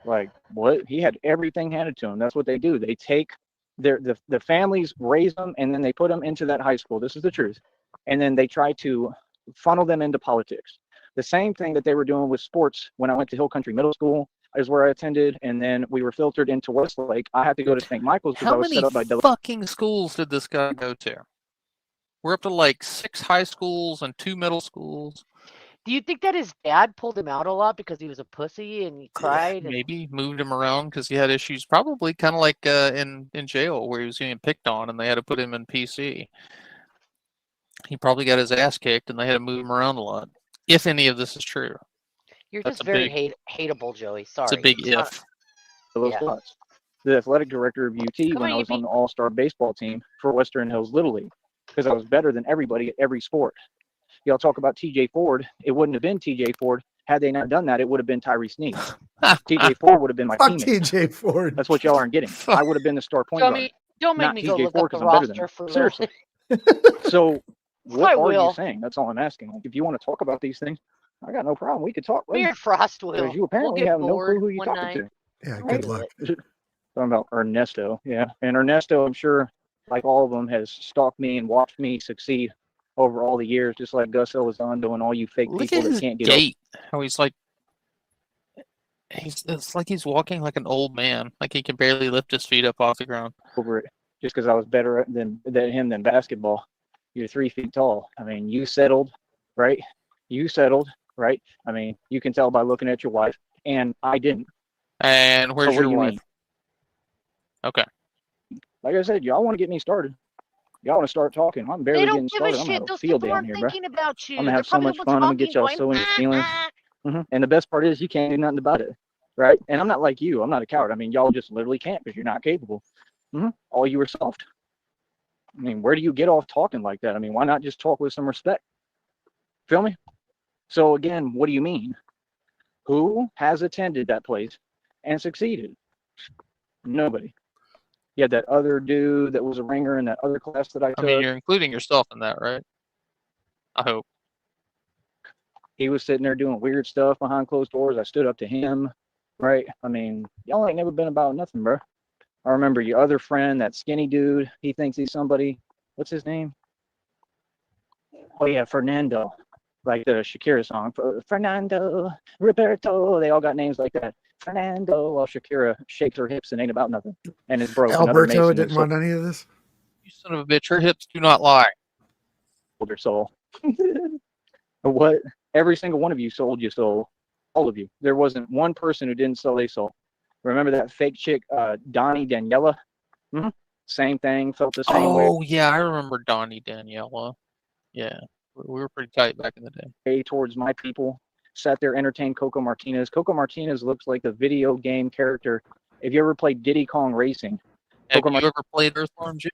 Like, what? He had everything handed to him. That's what they do. They take the families, raise them, and then they put them into that high school. This is the truth. And then they try to funnel them into politics. The same thing that they were doing with sports when I went to Hill Country Middle School is where I attended, and then we were filtered into Westlake. I had to go to St. Michael's because I How was many set up by fucking schools did this guy go to? We're up to like 6 high schools and 2 middle schools. Do you think that his dad pulled him out a lot because he was a pussy and he cried? and- Maybe moved him around because he had issues. Probably kind of like in jail where he was getting picked on and they had to put him in PC. He probably got his ass kicked and they had to move him around a lot. If any of this is true, You're That's just a very big- hateable, Joey. Sorry. it's a big It's not- if. those Yeah. spots. The athletic director of UT Come when on, I was UP. on the all-star baseball team for Western Hills Little League. because I was better than everybody at every sport. Y'all talk about TJ Ford. It wouldn't have been TJ Ford. Had they not done that, it would have been Tyree Sneed. TJ Ford would have been my Fuck teammate. TJ Ford. That's what y'all aren't getting. I would have been the star point guard. Don't make Not me go TJ look Ford up the because I'm better than roster him. for Seriously. So what I are will. you saying? That's all I'm asking. Like, if you want to talk about these things, I got no problem. We could talk. Me and Frost will. Because you We'll apparently get have no clue bored who you're one talking night. to. Yeah, We'll good do luck. it. Talking about Ernesto, yeah. And Ernesto, I'm sure, like all of them, has stalked me and watched me succeed over all the years, just like Gus Elizondo and all you fake Look people at that his can't get gait. How he's like, it's like he's walking like an old man. Like he can barely lift his feet up off the ground. over it. Just because I was better than him than basketball. You're 3 feet tall. I mean, you settled, right? You settled, right? I mean, you can tell by looking at your wife, and I didn't. And where's So what your do you wife? mean? Okay. Like I said, y'all want to get me started. Y'all want to start talking. I'm They barely don't getting give a started. I'm gonna shit. have a Those field people day on aren't here, bro. thinking about you. I'm gonna They're have so probably much the ones fun. I'm gonna talking get y'all going, so in your feelings. And the best part is you can't do nothing about it, right? And I'm not like you. I'm not a coward. I mean, y'all just literally can't because you're not capable. All you were soft. I mean, where do you get off talking like that? I mean, why not just talk with some respect? Feel me? So again, what do you mean? Who has attended that place and succeeded? Nobody. You had that other dude that was a ringer in that other class that I I mean, took. you're including yourself in that, right? I hope. He was sitting there doing weird stuff behind closed doors. I stood up to him, right? I mean, y'all ain't never been about nothing, bro. I remember your other friend, that skinny dude. He thinks he's somebody. What's his name? Oh, yeah, Fernando. Like the Shakira song. Fernando, Roberto. They all got names like that. Fernando, while Shakira shakes her hips and ain't about nothing. And is broke. Another Alberto Mason didn't want any of this. You son of a bitch. Her hips do not lie. sold your soul. What? Every single one of you sold your soul. All of you. There wasn't one person who didn't sell a soul. Remember that fake chick, Donnie Daniela? Same thing. Felt the same way. Oh, yeah. I remember Donnie Daniela. Yeah. We were pretty tight back in the day. Towards my people. Sat there, entertained Coco Martinez. Coco Martinez looks like a video game character. If you ever played Diddy Kong Racing, Have Coco you ever played Earthworm Jim?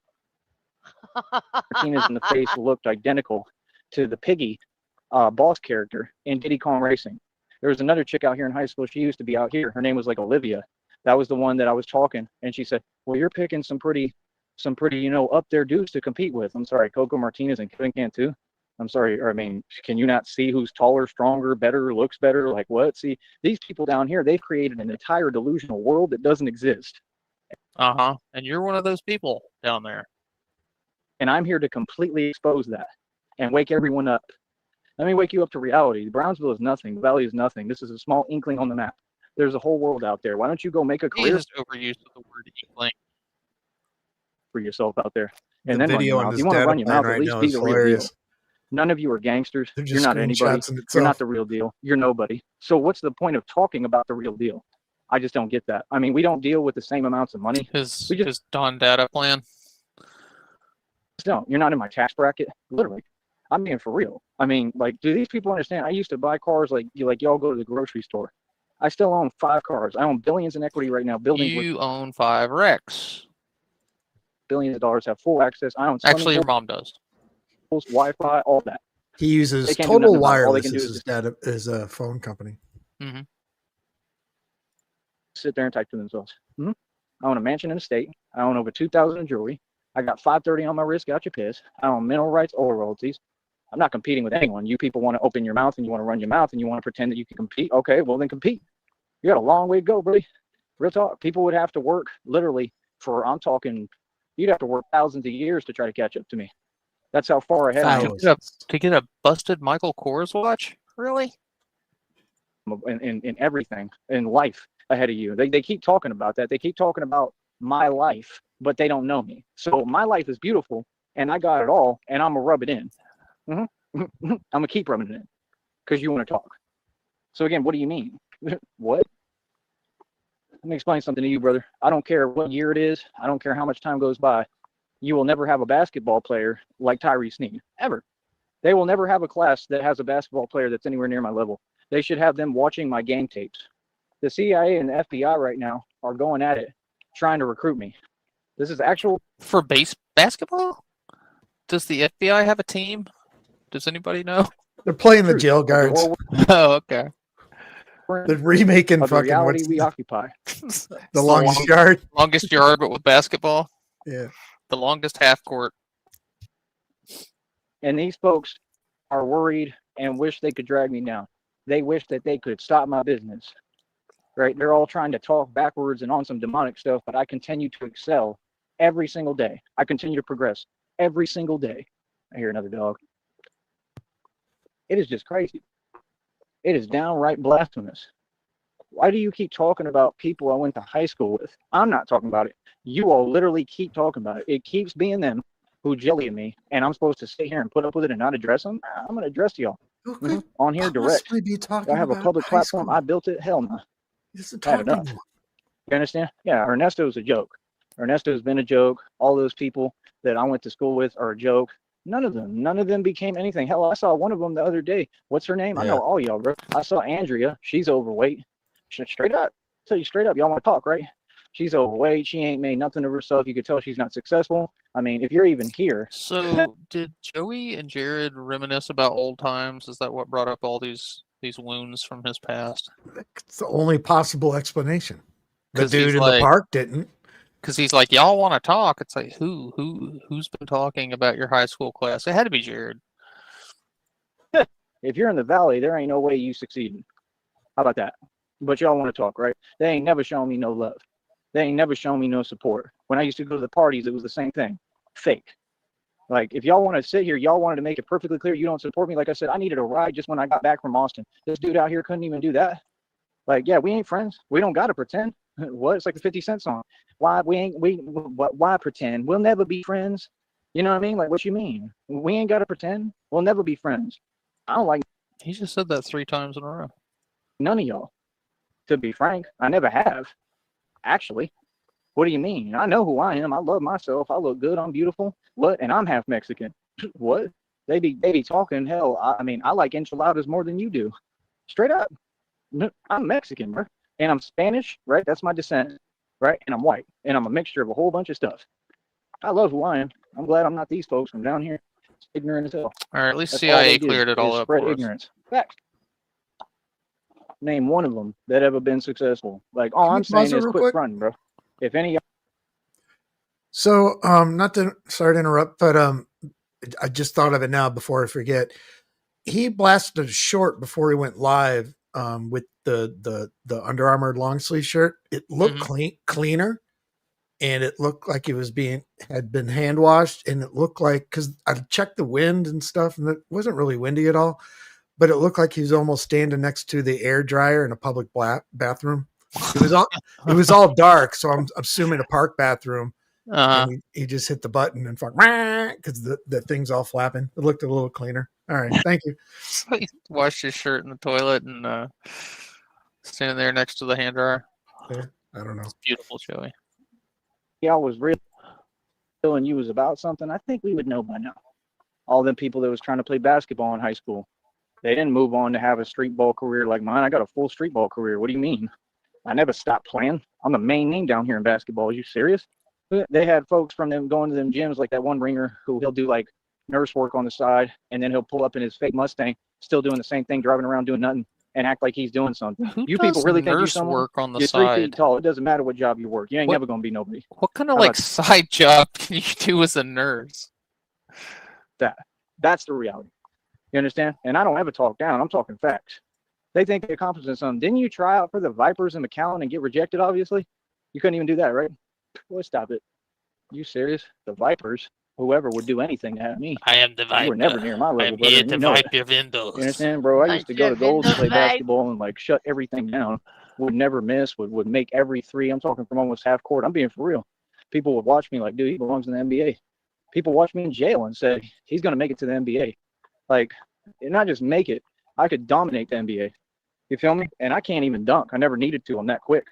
Martinez in the face looked identical to the Piggy boss character in Diddy Kong Racing. There was another chick out here in high school. She used to be out here. Her name was like Olivia. That was the one that I was talking. And she said, well, you're picking some pretty, up there dudes to compete with. I'm sorry, Coco Martinez and Kevin Cantu. I'm sorry. Or I mean, can you not see who's taller, stronger, better, looks better? Like what? See, these people down here, they've created an entire delusional world that doesn't exist. Uh-huh. And you're one of those people down there. And I'm here to completely expose that and wake everyone up. Let me wake you up to reality. Brownsville is nothing. The Valley is nothing. This is a small inkling on the map. There's a whole world out there. Why don't you go make a He career has overused the word inkling. for yourself out there? And The then run video your on mouth. his You want to data run your plan mouth, at right least now be is the real deal. hilarious. None of you are gangsters. They're You're just not anybody. screenshots in You're itself. not the real deal. You're nobody. So what's the point of talking about the real deal? I just don't get that. I mean, we don't deal with the same amounts of money. His We just his Don data plan. don't. You're not in my tax bracket. Literally. I'm being for real. I mean, like, do these people understand? I used to buy cars like y'all go to the grocery store. I still own 5 cars. I own billions in equity right now. Buildings with You own 5 Rex. billions of dollars, have full access. I own Actually, your swimming mom does. pools, Wi-Fi, all that. He uses They can't do Total nothing about it. All they Wireless can do as is his just data, his phone company. Mm-hmm. sit there and type to themselves. I own a mansion in the state. I own over 2,000 in jewelry. I got 530 on my wrist. Got your piss. I own mineral rights, oil royalties. I'm not competing with anyone. You people want to open your mouth and you want to run your mouth and you want to pretend that you can compete. Okay, well then compete. You got a long way to go, buddy. Real talk. People would have to work literally you'd have to work thousands of years to try to catch up to me. That's how far ahead I am To get a busted Michael Kors watch? Really? in everything in life ahead of you. They keep talking about that. They keep talking about my life, but they don't know me. So my life is beautiful and I got it all and I'm gonna rub it in. I'm gonna keep rubbing it in because you want to talk. So again, what do you mean? What? Let me explain something to you, brother. I don't care what year it is. I don't care how much time goes by. You will never have a basketball player like Tyree Sneed, ever. They will never have a class that has a basketball player that's anywhere near my level. They should have them watching my game tapes. The CIA and the FBI right now are going at it, trying to recruit me. This is actual For basketball? Does the FBI have a team? Does anybody know? They're playing the Truth jail of the guards. world Oh, okay. we're in, They're remaking of the fucking reality what's we occupy. the longest yard. Longest yard, but with basketball. Yeah. The longest half court. And these folks are worried and wish they could drag me down. They wish that they could stop my business. Right? They're all trying to talk backwards and on some demonic stuff, but I continue to excel every single day. I continue to progress every single day. I hear another dog. It is just crazy. It is downright blasphemous. Why do you keep talking about people I went to high school with? I'm not talking about it. You all literally keep talking about it. It keeps being them who jelly at me, and I'm supposed to sit here and put up with it and not address them? I'm going to address y'all. Who could On here direct. possibly be talking Do I have a about public high platform? school? I built it? Hell no. This is I had talking. enough. You understand? Yeah, Ernesto's a joke. Ernesto's been a joke. All those people that I went to school with are a joke. None of them became anything. Hell, I saw one of them the other day. What's her name? I know all y'all, bro. I saw Andrea. She's overweight. Straight up. Tell you straight up. Y'all want to talk, right? She's overweight. She ain't made nothing of herself. You could tell she's not successful. I mean, if you're even here. So did Joey and Jared reminisce about old times? Is that what brought up all these wounds from his past? It's the only possible explanation. The 'Cause he's dude in the like- park didn't. Because he's like, y'all want to talk? It's like, who's been talking about your high school class? It had to be Jared. If you're in the valley, there ain't no way you succeeding. How about that? But y'all want to talk, right? They ain't never shown me no love. They ain't never shown me no support. When I used to go to the parties, it was the same thing. Fake. Like, if y'all want to sit here, y'all wanted to make it perfectly clear you don't support me. Like I said, I needed a ride just when I got back from Austin. This dude out here couldn't even do that. Like, yeah, we ain't friends. We don't got to pretend. What? It's like the 50 Cent song. Why pretend? We'll never be friends. You know what I mean? Like, what you mean? We ain't got to pretend. We'll never be friends. I don't like He just said that 3 times in a row. none of y'all. To be frank, I never have. Actually, what do you mean? I know who I am. I love myself. I look good. I'm beautiful. What? And I'm half Mexican. What? They be talking. Hell, I mean, I like enchiladas more than you do. Straight up. I'm Mexican, bro. And I'm Spanish, right? That's my descent, right? And I'm white. And I'm a mixture of a whole bunch of stuff. I love who I am. I'm glad I'm not these folks from down here. It's ignorant as hell. All right, at least That's all they CIA do cleared it all is up spread for us. ignorance. Facts. Name one of them that ever been successful. Like, all Can you I'm saying pause it is real quit quick? fronting, bro. If any, So, not to sorry to interrupt, but I just thought of it now before I forget. He blasted a short before he went live with the Under Armour long sleeve shirt. It looked cleaner, and it looked like it had been hand washed, and it looked like, because I checked the wind and stuff, and it wasn't really windy at all, but it looked like he was almost standing next to the air dryer in a public bathroom. It was all dark, so I'm assuming a park bathroom. And he just hit the button and because the thing's all flapping. It looked a little cleaner. All right, thank you. So he washed his shirt in the toilet and standing there next to the hand dryer. Yeah, I don't know. It's beautiful, Joey. y'all was real and you was about something, I think we would know by now. All them people that was trying to play basketball in high school, they didn't move on to have a street ball career like mine. I got a full street ball career. What do you mean? I never stopped playing. I'm the main name down here in basketball. Are you serious? They had folks from them going to them gyms, like that one ringer who he'll do like nurse work on the side, and then he'll pull up in his fake Mustang, still doing the same thing, driving around doing nothing, and act like he's doing something. Who You does people really think you're nurse someone? work on the You're 3 side? feet tall. It doesn't matter what job you work. You ain't What- never gonna be nobody. What kind of How like about- side job can you do as a nurse? That's the reality. You understand? And I don't ever talk down. I'm talking facts. They think they're accomplishing something. Didn't you try out for the Vipers in McAllen and get rejected, obviously? You couldn't even do that, right? Boy, stop it. You serious? The Vipers, whoever would do anything to have me. I am the You Viper. were never near my I level, am brother. here And to you know it. wipe your windows. You understand, bro? I used to go to Viper Gold's and play Windows, mate. basketball and like shut everything down. Would never miss. Would make every three. I'm talking from almost half court. I'm being for real. People would watch me like, dude, he belongs in the NBA. People watch me in jail and say he's gonna make it to the NBA. Like, and not just make it. I could dominate the NBA. You feel me? And I can't even dunk. I never needed to. I'm that quick.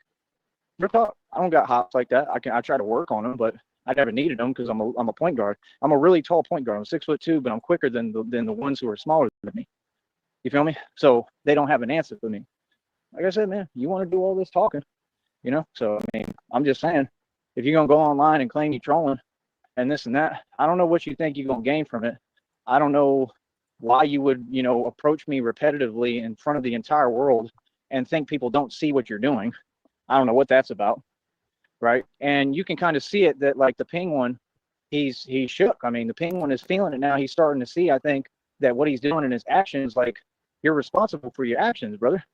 Real talk. I don't got hops like that. I try to work on them, but I never needed them because I'm a point guard. I'm a really tall point guard. I'm 6'2", but I'm quicker than the ones who are smaller than me. You feel me? So they don't have an answer for me. Like I said, man, you want to do all this talking, you know? So I mean, I'm just saying, if you're gonna go online and claim you're trolling, and this and that. I don't know what you think you're going to gain from it. I don't know why you would, approach me repetitively in front of the entire world and think people don't see what you're doing. I don't know what that's about. Right. And you can kind of see it that like the penguin, he's shook. I mean, the penguin is feeling it now. He's starting to see, I think, that what he's doing in his actions, like, you're responsible for your actions, brother.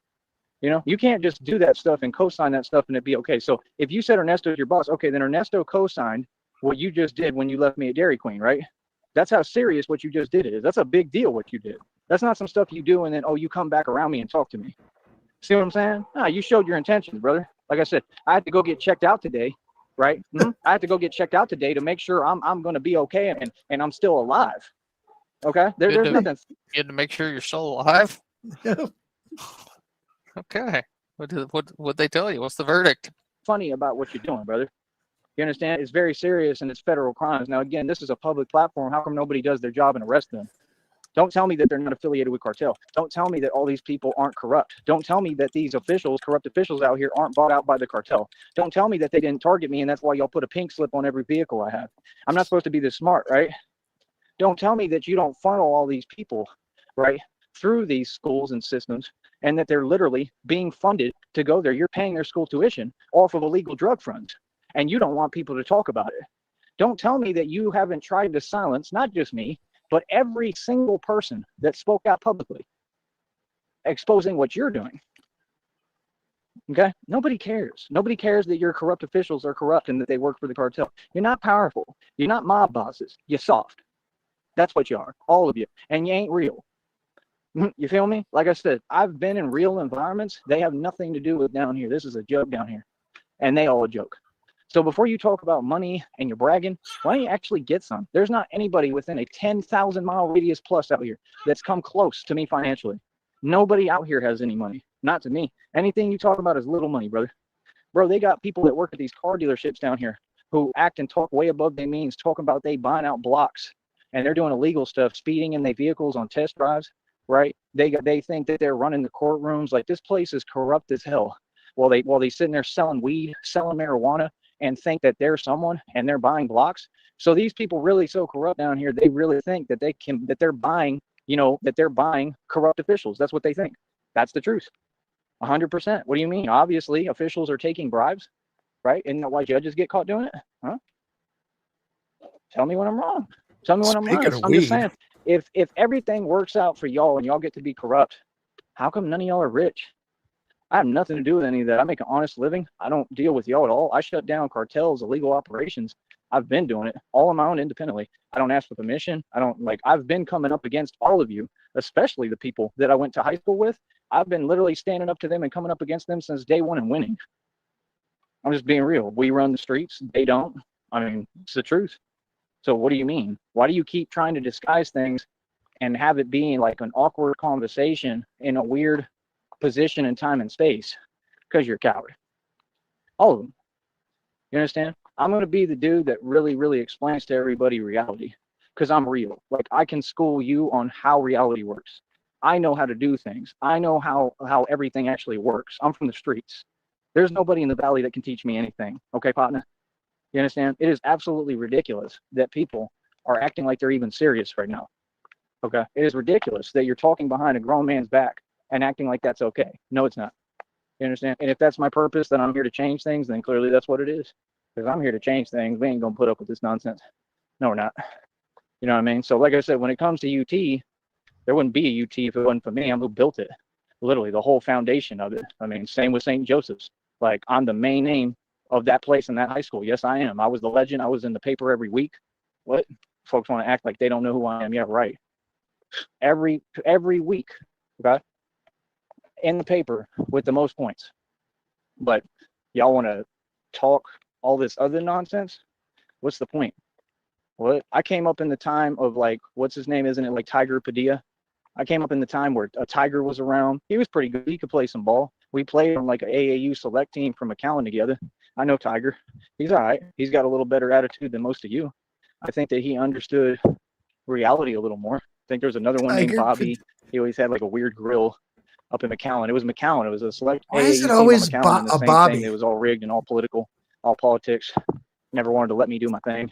You can't just do that stuff and co-sign that stuff and it'd be okay. So if you said Ernesto's your boss, okay, then Ernesto co-signed what you just did when you left me at Dairy Queen, right? That's how serious what you just did is. That's a big deal what you did. That's not some stuff you do and then, you come back around me and talk to me. See what I'm saying? No, you showed your intentions, brother. Like I said, I had to go get checked out today, right? I had to go get checked out today to make sure I'm going to be okay and I'm still alive. Okay? There's nothing. You had to make sure you're still alive? Okay. What'd they tell you? What's the verdict? Funny about what you're doing, brother. You understand? It's very serious and it's federal crimes. Now, again, this is a public platform. How come nobody does their job and arrest them? Don't tell me that they're not affiliated with cartel. Don't tell me that all these people aren't corrupt. Don't tell me that these corrupt officials out here aren't bought out by the cartel. Don't tell me that they didn't target me and that's why y'all put a pink slip on every vehicle I have. I'm not supposed to be this smart, right? Don't tell me that you don't funnel all these people, right, through these schools and systems and that they're literally being funded to go there. You're paying their school tuition off of illegal drug funds and you don't want people to talk about it. Don't tell me that you haven't tried to silence, not just me, but every single person that spoke out publicly, exposing what you're doing. Okay? Nobody cares. Nobody cares that your corrupt officials are corrupt and that they work for the cartel. You're not powerful. You're not mob bosses. You're soft. That's what you are, all of you. And you ain't real. You feel me? Like I said, I've been in real environments. They have nothing to do with down here. This is a joke down here. And they all a joke. So before you talk about money and you're bragging, why don't you actually get some? There's not anybody within a 10,000 mile radius plus out here that's come close to me financially. Nobody out here has any money. Not to me. Anything you talk about is little money, brother. Bro, they got people that work at these car dealerships down here who act and talk way above their means, talking about they buying out blocks and they're doing illegal stuff, speeding in their vehicles on test drives, right? They think that they're running the courtrooms. Like, this place is corrupt as hell. While they sitting there selling weed, selling marijuana, and think that they're someone and they're buying blocks. So these people really so corrupt down here, they really think that they're buying corrupt officials. That's what they think. That's the truth. 100%. What do you mean? Obviously, officials are taking bribes, right? Isn't that why judges get caught doing it? Huh? Tell me when I'm wrong. Tell me when I'm right. I'm just saying, if everything works out for y'all and y'all get to be corrupt, how come none of y'all are rich? I have nothing to do with any of that. I make an honest living. I don't deal with y'all at all. I shut down cartels, illegal operations. I've been doing it all on my own independently. I don't ask for permission. I've been coming up against all of you, especially the people that I went to high school with. I've been literally standing up to them and coming up against them since day one and winning. I'm just being real. We run the streets. They don't. I mean, it's the truth. So what do you mean? Why do you keep trying to disguise things and have it being like an awkward conversation in a weird position and time and space? Because you're a coward. All of them. You understand? I'm going to be the dude that really, really explains to everybody reality, because I'm real. Like, I can school you on how reality works. I know how to do things. I know how everything actually works. I'm from the streets. There's nobody in the valley that can teach me anything. Okay, partner? You understand? It is absolutely ridiculous that people are acting like they're even serious right now. Okay? It is ridiculous that you're talking behind a grown man's back and acting like that's okay. No, it's not. You understand? And if that's my purpose, then I'm here to change things, then clearly that's what it is. Because I'm here to change things. We ain't going to put up with this nonsense. No, we're not. You know what I mean? So like I said, when it comes to UT, there wouldn't be a UT if it wasn't for me. I'm who built it. Literally, the whole foundation of it. I mean, same with St. Joseph's. Like, I'm the main name of that place in that high school. Yes, I am. I was the legend. I was in the paper every week. What? Folks want to act like they don't know who I am. Yeah, right. Every week, okay? In the paper with the most points. But y'all want to talk all this other nonsense? What's the point? What? I came up in the time of, like, what's his name? Isn't it like Tiger Padilla? I came up in the time where a Tiger was around. He was pretty good. He could play some ball. We played on like an AAU select team from McAllen together. I know Tiger. He's all right. He's got a little better attitude than most of you. I think that he understood reality a little more. I think there's another one named Bobby. He always had like a weird grill up in McAllen. It was McAllen. It was a select Why AAU is it team always on McAllen, and the a same Bobby? thing. It was all rigged and all political, all politics. Never wanted to let me do my thing.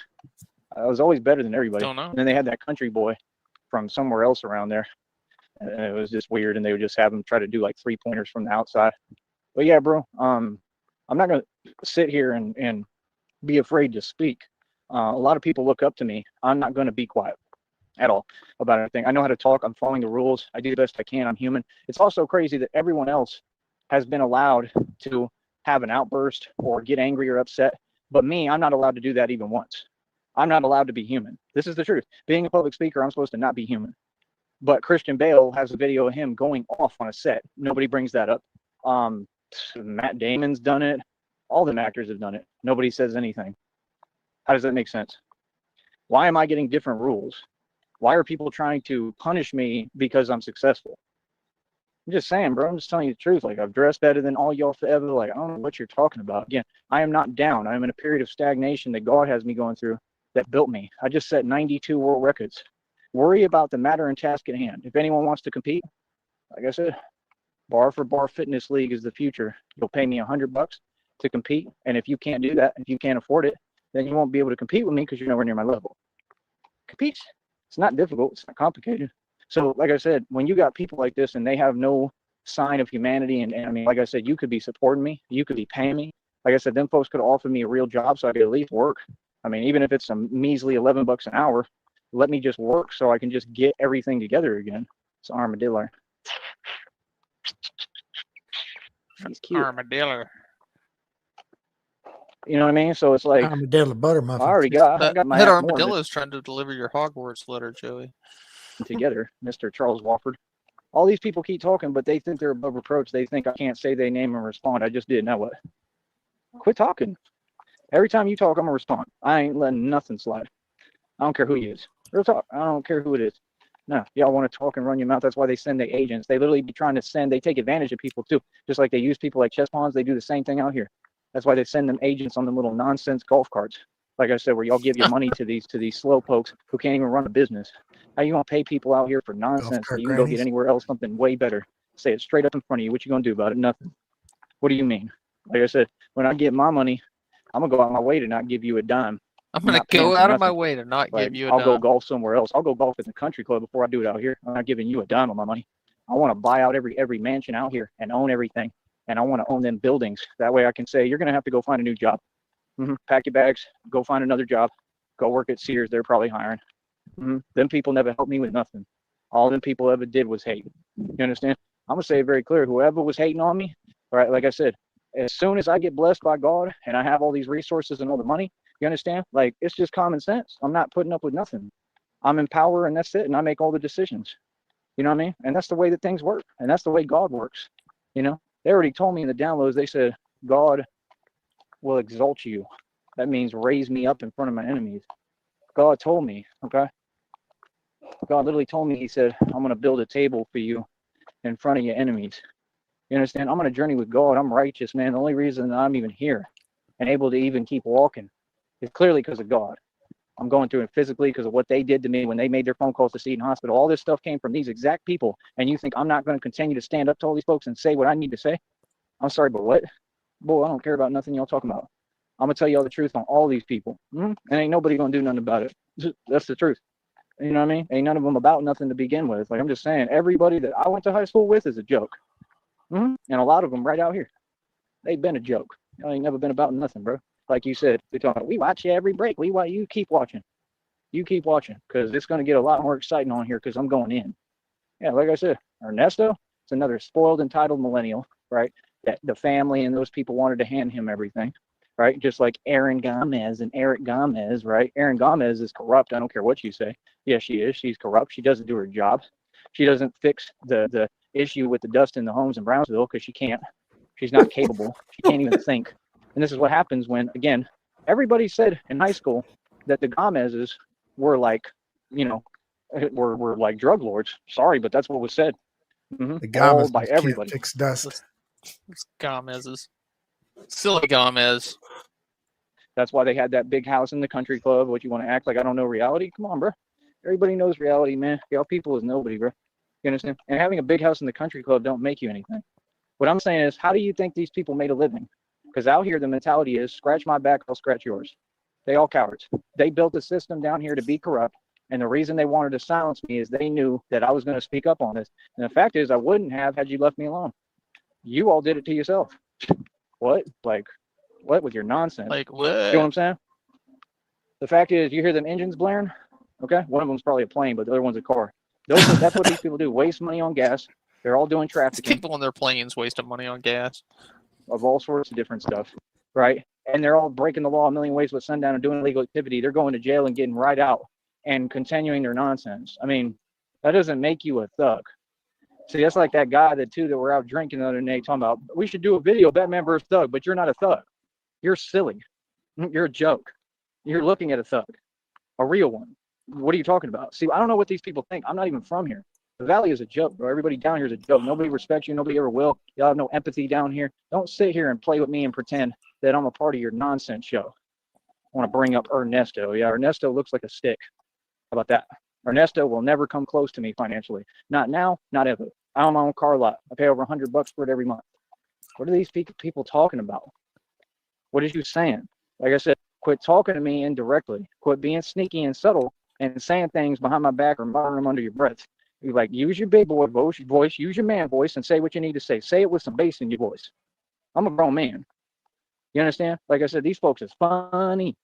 I was always better than everybody. Don't know. And then they had that country boy from somewhere else around there. And it was just weird. And they would just have him try to do like 3-pointers from the outside. But yeah, bro, I'm not going to sit here and be afraid to speak. A lot of people look up to me. I'm not going to be quiet at all about anything. I know how to talk. I'm following the rules. I do the best I can. I'm human. It's also crazy that everyone else has been allowed to have an outburst or get angry or upset. But me, I'm not allowed to do that even once. I'm not allowed to be human. This is the truth. Being a public speaker, I'm supposed to not be human. But Christian Bale has a video of him going off on a set. Nobody brings that up. Matt Damon's done it. All the actors have done it. Nobody says anything. How does that make sense? Why am I getting different rules? Why are people trying to punish me because I'm successful? I'm just saying, bro. I'm just telling you the truth. Like, I've dressed better than all y'all forever. Like, I don't know what you're talking about. Again, I am not down. I'm in a period of stagnation that God has me going through that built me. I just set 92 world records. Worry about the matter and task at hand. If anyone wants to compete, like I said, Bar for Bar Fitness League is the future. You'll pay me $100 to compete. And if you can't do that, if you can't afford it, then you won't be able to compete with me because you're nowhere near my level. Compete. It's not difficult. It's not complicated. So, like I said, when you got people like this and they have no sign of humanity, and I mean, like I said, you could be supporting me. You could be paying me. Like I said, them folks could have offered me a real job so I could at least work. I mean, even if it's a measly $11 an hour, let me just work so I can just get everything together again. It's Armadillo. He's cute. Armadillo. You know what I mean? So it's like, Armadillo butter I muffin. already got my That half more of armadillo it is trying to deliver your Hogwarts letter, Joey. together, Mr. Charles Wofford. All these people keep talking, but they think they're above reproach. They think I can't say their name and respond. I just did. Now what? Quit talking. Every time you talk, I'm going to respond. I ain't letting nothing slide. I don't care who he is. Real talk. I don't care who it is. No, y'all want to talk and run your mouth. That's why they send their agents. They literally be trying to send, they take advantage of people too. Just like they use people like chess pawns, they do the same thing out here. That's why they send them agents on them little nonsense golf carts. Like I said, where y'all give your money to these slow pokes who can't even run a business. How you gonna pay people out here for nonsense that you can go get anywhere else something way better? Say it straight up in front of you. What you gonna do about it? Nothing. What do you mean? Like I said, when I get my money, I'm gonna go out my way to not give you a dime. I'm going to go out of my way to not give you a dime. I'll go golf somewhere else. I'll go golf at the country club before I do it out here. I'm not giving you a dime of my money. I want to buy out every mansion out here and own everything. And I want to own them buildings. That way I can say, you're going to have to go find a new job. Pack your bags, go find another job. Go work at Sears. They're probably hiring. Them people never helped me with nothing. All them people ever did was hate. You understand? I'm going to say it very clear. Whoever was hating on me, all right, like I said, as soon as I get blessed by God and I have all these resources and all the money, you understand? Like, it's just common sense. I'm not putting up with nothing. I'm in power and that's it. And I make all the decisions. You know what I mean? And that's the way that things work. And that's the way God works. You know, they already told me in the downloads, they said, God will exalt you. That means raise me up in front of my enemies. God told me, okay? God literally told me, he said, I'm going to build a table for you in front of your enemies. You understand? I'm on a journey with God. I'm righteous, man. The only reason that I'm even here and able to even keep walking is clearly because of God. I'm going through it physically because of what they did to me when they made their phone calls to Seton Hospital. All this stuff came from these exact people. And you think I'm not going to continue to stand up to all these folks and say what I need to say? I'm sorry, but what? Boy, I don't care about nothing y'all talking about. I'm going to tell you all the truth on all these people. And ain't nobody going to do nothing about it. That's the truth. You know what I mean? Ain't none of them about nothing to begin with. Like, I'm just saying, everybody that I went to high school with is a joke. And a lot of them right out here, they've been a joke. Y'all ain't never been about nothing, bro. Like you said, we talking about, we watch you every break. You keep watching. You keep watching because it's going to get a lot more exciting on here because I'm going in. Yeah, like I said, Ernesto, it's another spoiled, entitled millennial, right? That the family and those people wanted to hand him everything, right? Just like Aaron Gomez and Eric Gomez, right? Aaron Gomez is corrupt. I don't care what you say. Yes, she is. She's corrupt. She doesn't do her job. She doesn't fix the issue with the dust in the homes in Brownsville because she can't. She's not capable. She can't even think. And this is what happens when, again, everybody said in high school that the Gomez's were like, you know, were like drug lords. Sorry, but that's what was said. The Gomez by everybody. Fix dust. It's Gomez's. Silly Gomez. That's why they had that big house in the country club. What, you want to act like I don't know reality? Come on, bro. Everybody knows reality, man. Y'all people is nobody, bro. You understand? And having a big house in the country club don't make you anything. What I'm saying is, how do you think these people made a living? Because out here, the mentality is, scratch my back, I'll scratch yours. They all cowards. They built a system down here to be corrupt. And the reason they wanted to silence me is they knew that I was going to speak up on this. And the fact is, I wouldn't have had you left me alone. You all did it to yourself. What? Like, what with your nonsense? Like You know what what? I'm saying? The fact is, you hear them engines blaring. Okay, one of them's probably a plane, but the other one's a car. That's what these people do. Waste money on gas. They're all doing These trafficking people on their planes wasting money on gas. of all sorts of different stuff, right? And they're all breaking the law a million ways with sundown and doing illegal activity. They're going to jail and getting right out and continuing their nonsense. I mean, that doesn't make you a thug. See, that's like that guy that were out drinking the other night talking about, we should do a video, Batman versus Thug, but you're not a thug. You're silly. You're a joke. You're looking at a thug, a real one. What are you talking about? See, I don't know what these people think. I'm not even from here. The Valley is a joke, bro. Everybody down here is a joke. Nobody respects you. Nobody ever will. Y'all have no empathy down here. Don't sit here and play with me and pretend that I'm a part of your nonsense show. I want to bring up Ernesto. Yeah, Ernesto looks like a stick. How about that? Ernesto will never come close to me financially. Not now, not ever. I own my own car lot. I pay over $100 for it every month. What are these people talking about? What is you saying? Like I said, quit talking to me indirectly. Quit being sneaky and subtle and saying things behind my back or muttering them under your breath. You like, use your big boy voice, use your man voice, and say what you need to say. Say it with some bass in your voice. I'm a grown man. You understand? Like I said, these folks is funny.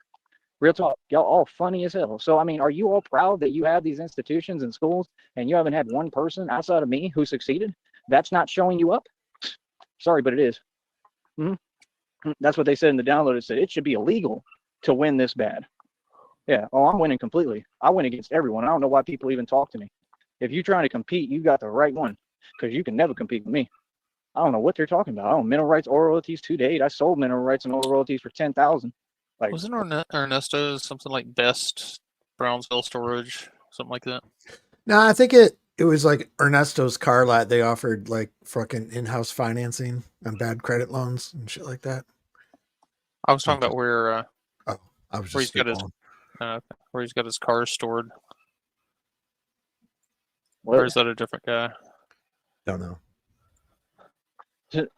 Real talk, y'all all funny as hell. So, I mean, are you all proud that you have these institutions and schools and you haven't had one person outside of me who succeeded? That's not showing you up? Sorry, but it is. That's what they said in the download. It said it should be illegal to win this bad. Yeah, oh, I'm winning completely. I win against everyone. I don't know why people even talk to me. If you're trying to compete, you got the right one because you can never compete with me. I don't know what they're talking about. I own mineral rights, oil royalties to date. I sold mineral rights and oil royalties for $10,000. Like, Wasn't Ernesto something like best Brownsville storage, something like that? No, I think it was like Ernesto's car lot. They offered like fucking in-house financing on bad credit loans and shit like that. I was talking about where I was where just where he's got his cars stored. what? Or is that a different guy? Don't know.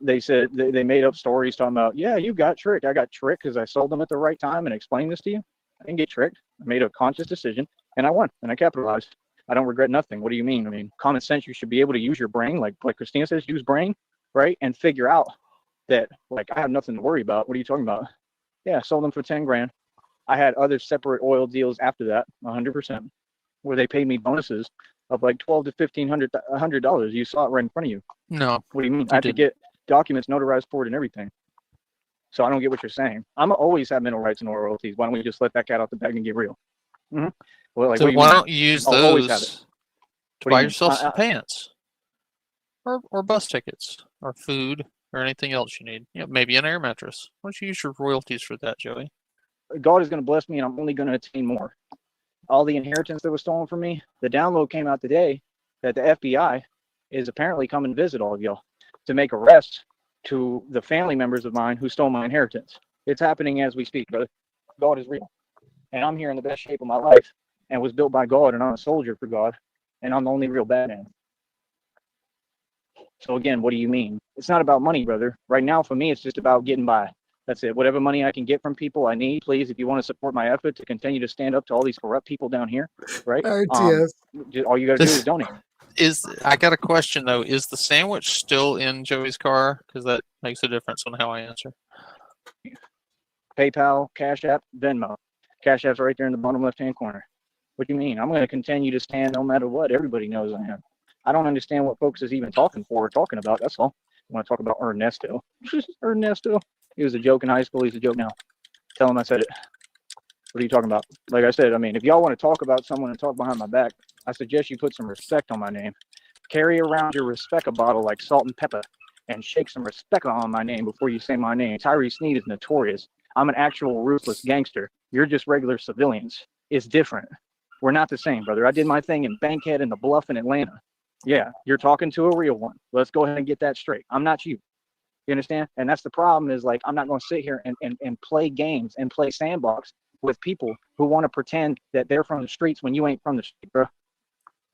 They said they made up stories talking about, yeah, you got tricked. I got tricked because I sold them at the right time and explained this to you. I didn't get tricked. I made a conscious decision and I won and I capitalized. I don't regret nothing. What do you mean? I mean, common sense, you should be able to use your brain, like Christina says, use brain, right? And figure out that, like, I have nothing to worry about. What are you talking about? Yeah, sold them for 10 grand. I had other separate oil deals after that, 100%, where they paid me bonuses of like $1,200 to $1,500. You saw it right in front of you. No. What do you mean? I had to get documents notarized for it and everything. So I don't get what you're saying. I'm always have mineral rights and oil royalties. Why don't we just let that cat out the bag and get real? Well, like, So what why do you don't you use I'll always have it. those to What do buy you mean? yourself some pants? Or bus tickets or food or anything else you need. Maybe an air mattress. Why don't you use your royalties for that, Joey? God is going to bless me and I'm only going to attain more. All the inheritance that was stolen from me, the download came out today that the FBI is apparently coming to visit all of y'all to make arrests to the family members of mine who stole my inheritance. It's happening as we speak, brother. God is real. And I'm here in the best shape of my life and was built by God and I'm a soldier for God and I'm the only real Batman. So again, what do you mean? It's not about money, brother. Right now for me, it's just about getting by. That's it. Whatever money I can get from people I need, please, if you want to support my effort to continue to stand up to all these corrupt people down here, right? RTS. All you got to do is donate. I got a question though. Is the sandwich still in Joey's car? Because that makes a difference on how I answer. PayPal, Cash App, Venmo. Cash App's right there in the bottom left-hand corner. What do you mean? I'm going to continue to stand no matter what. Everybody knows I am. I don't understand what folks is even talking for or talking about. That's all. I want to talk about Ernesto. Ernesto. He was a joke in high school. He's a joke now. Tell him I said it. What are you talking about? Like I said, I mean, if y'all want to talk about someone and talk behind my back, I suggest you put some respect on my name. Carry around your respect bottle like salt and pepper and shake some respect on my name before you say my name. Tyree Sneed is notorious. I'm an actual ruthless gangster. You're just regular civilians. It's different. We're not the same, brother. I did my thing in Bankhead and the Bluff in Atlanta. Yeah, you're talking to a real one. Let's go ahead and get that straight. I'm not you. You understand? And that's the problem is, like, I'm not going to sit here and play games and play sandbox with people who want to pretend that they're from the streets when you ain't from the street, bro.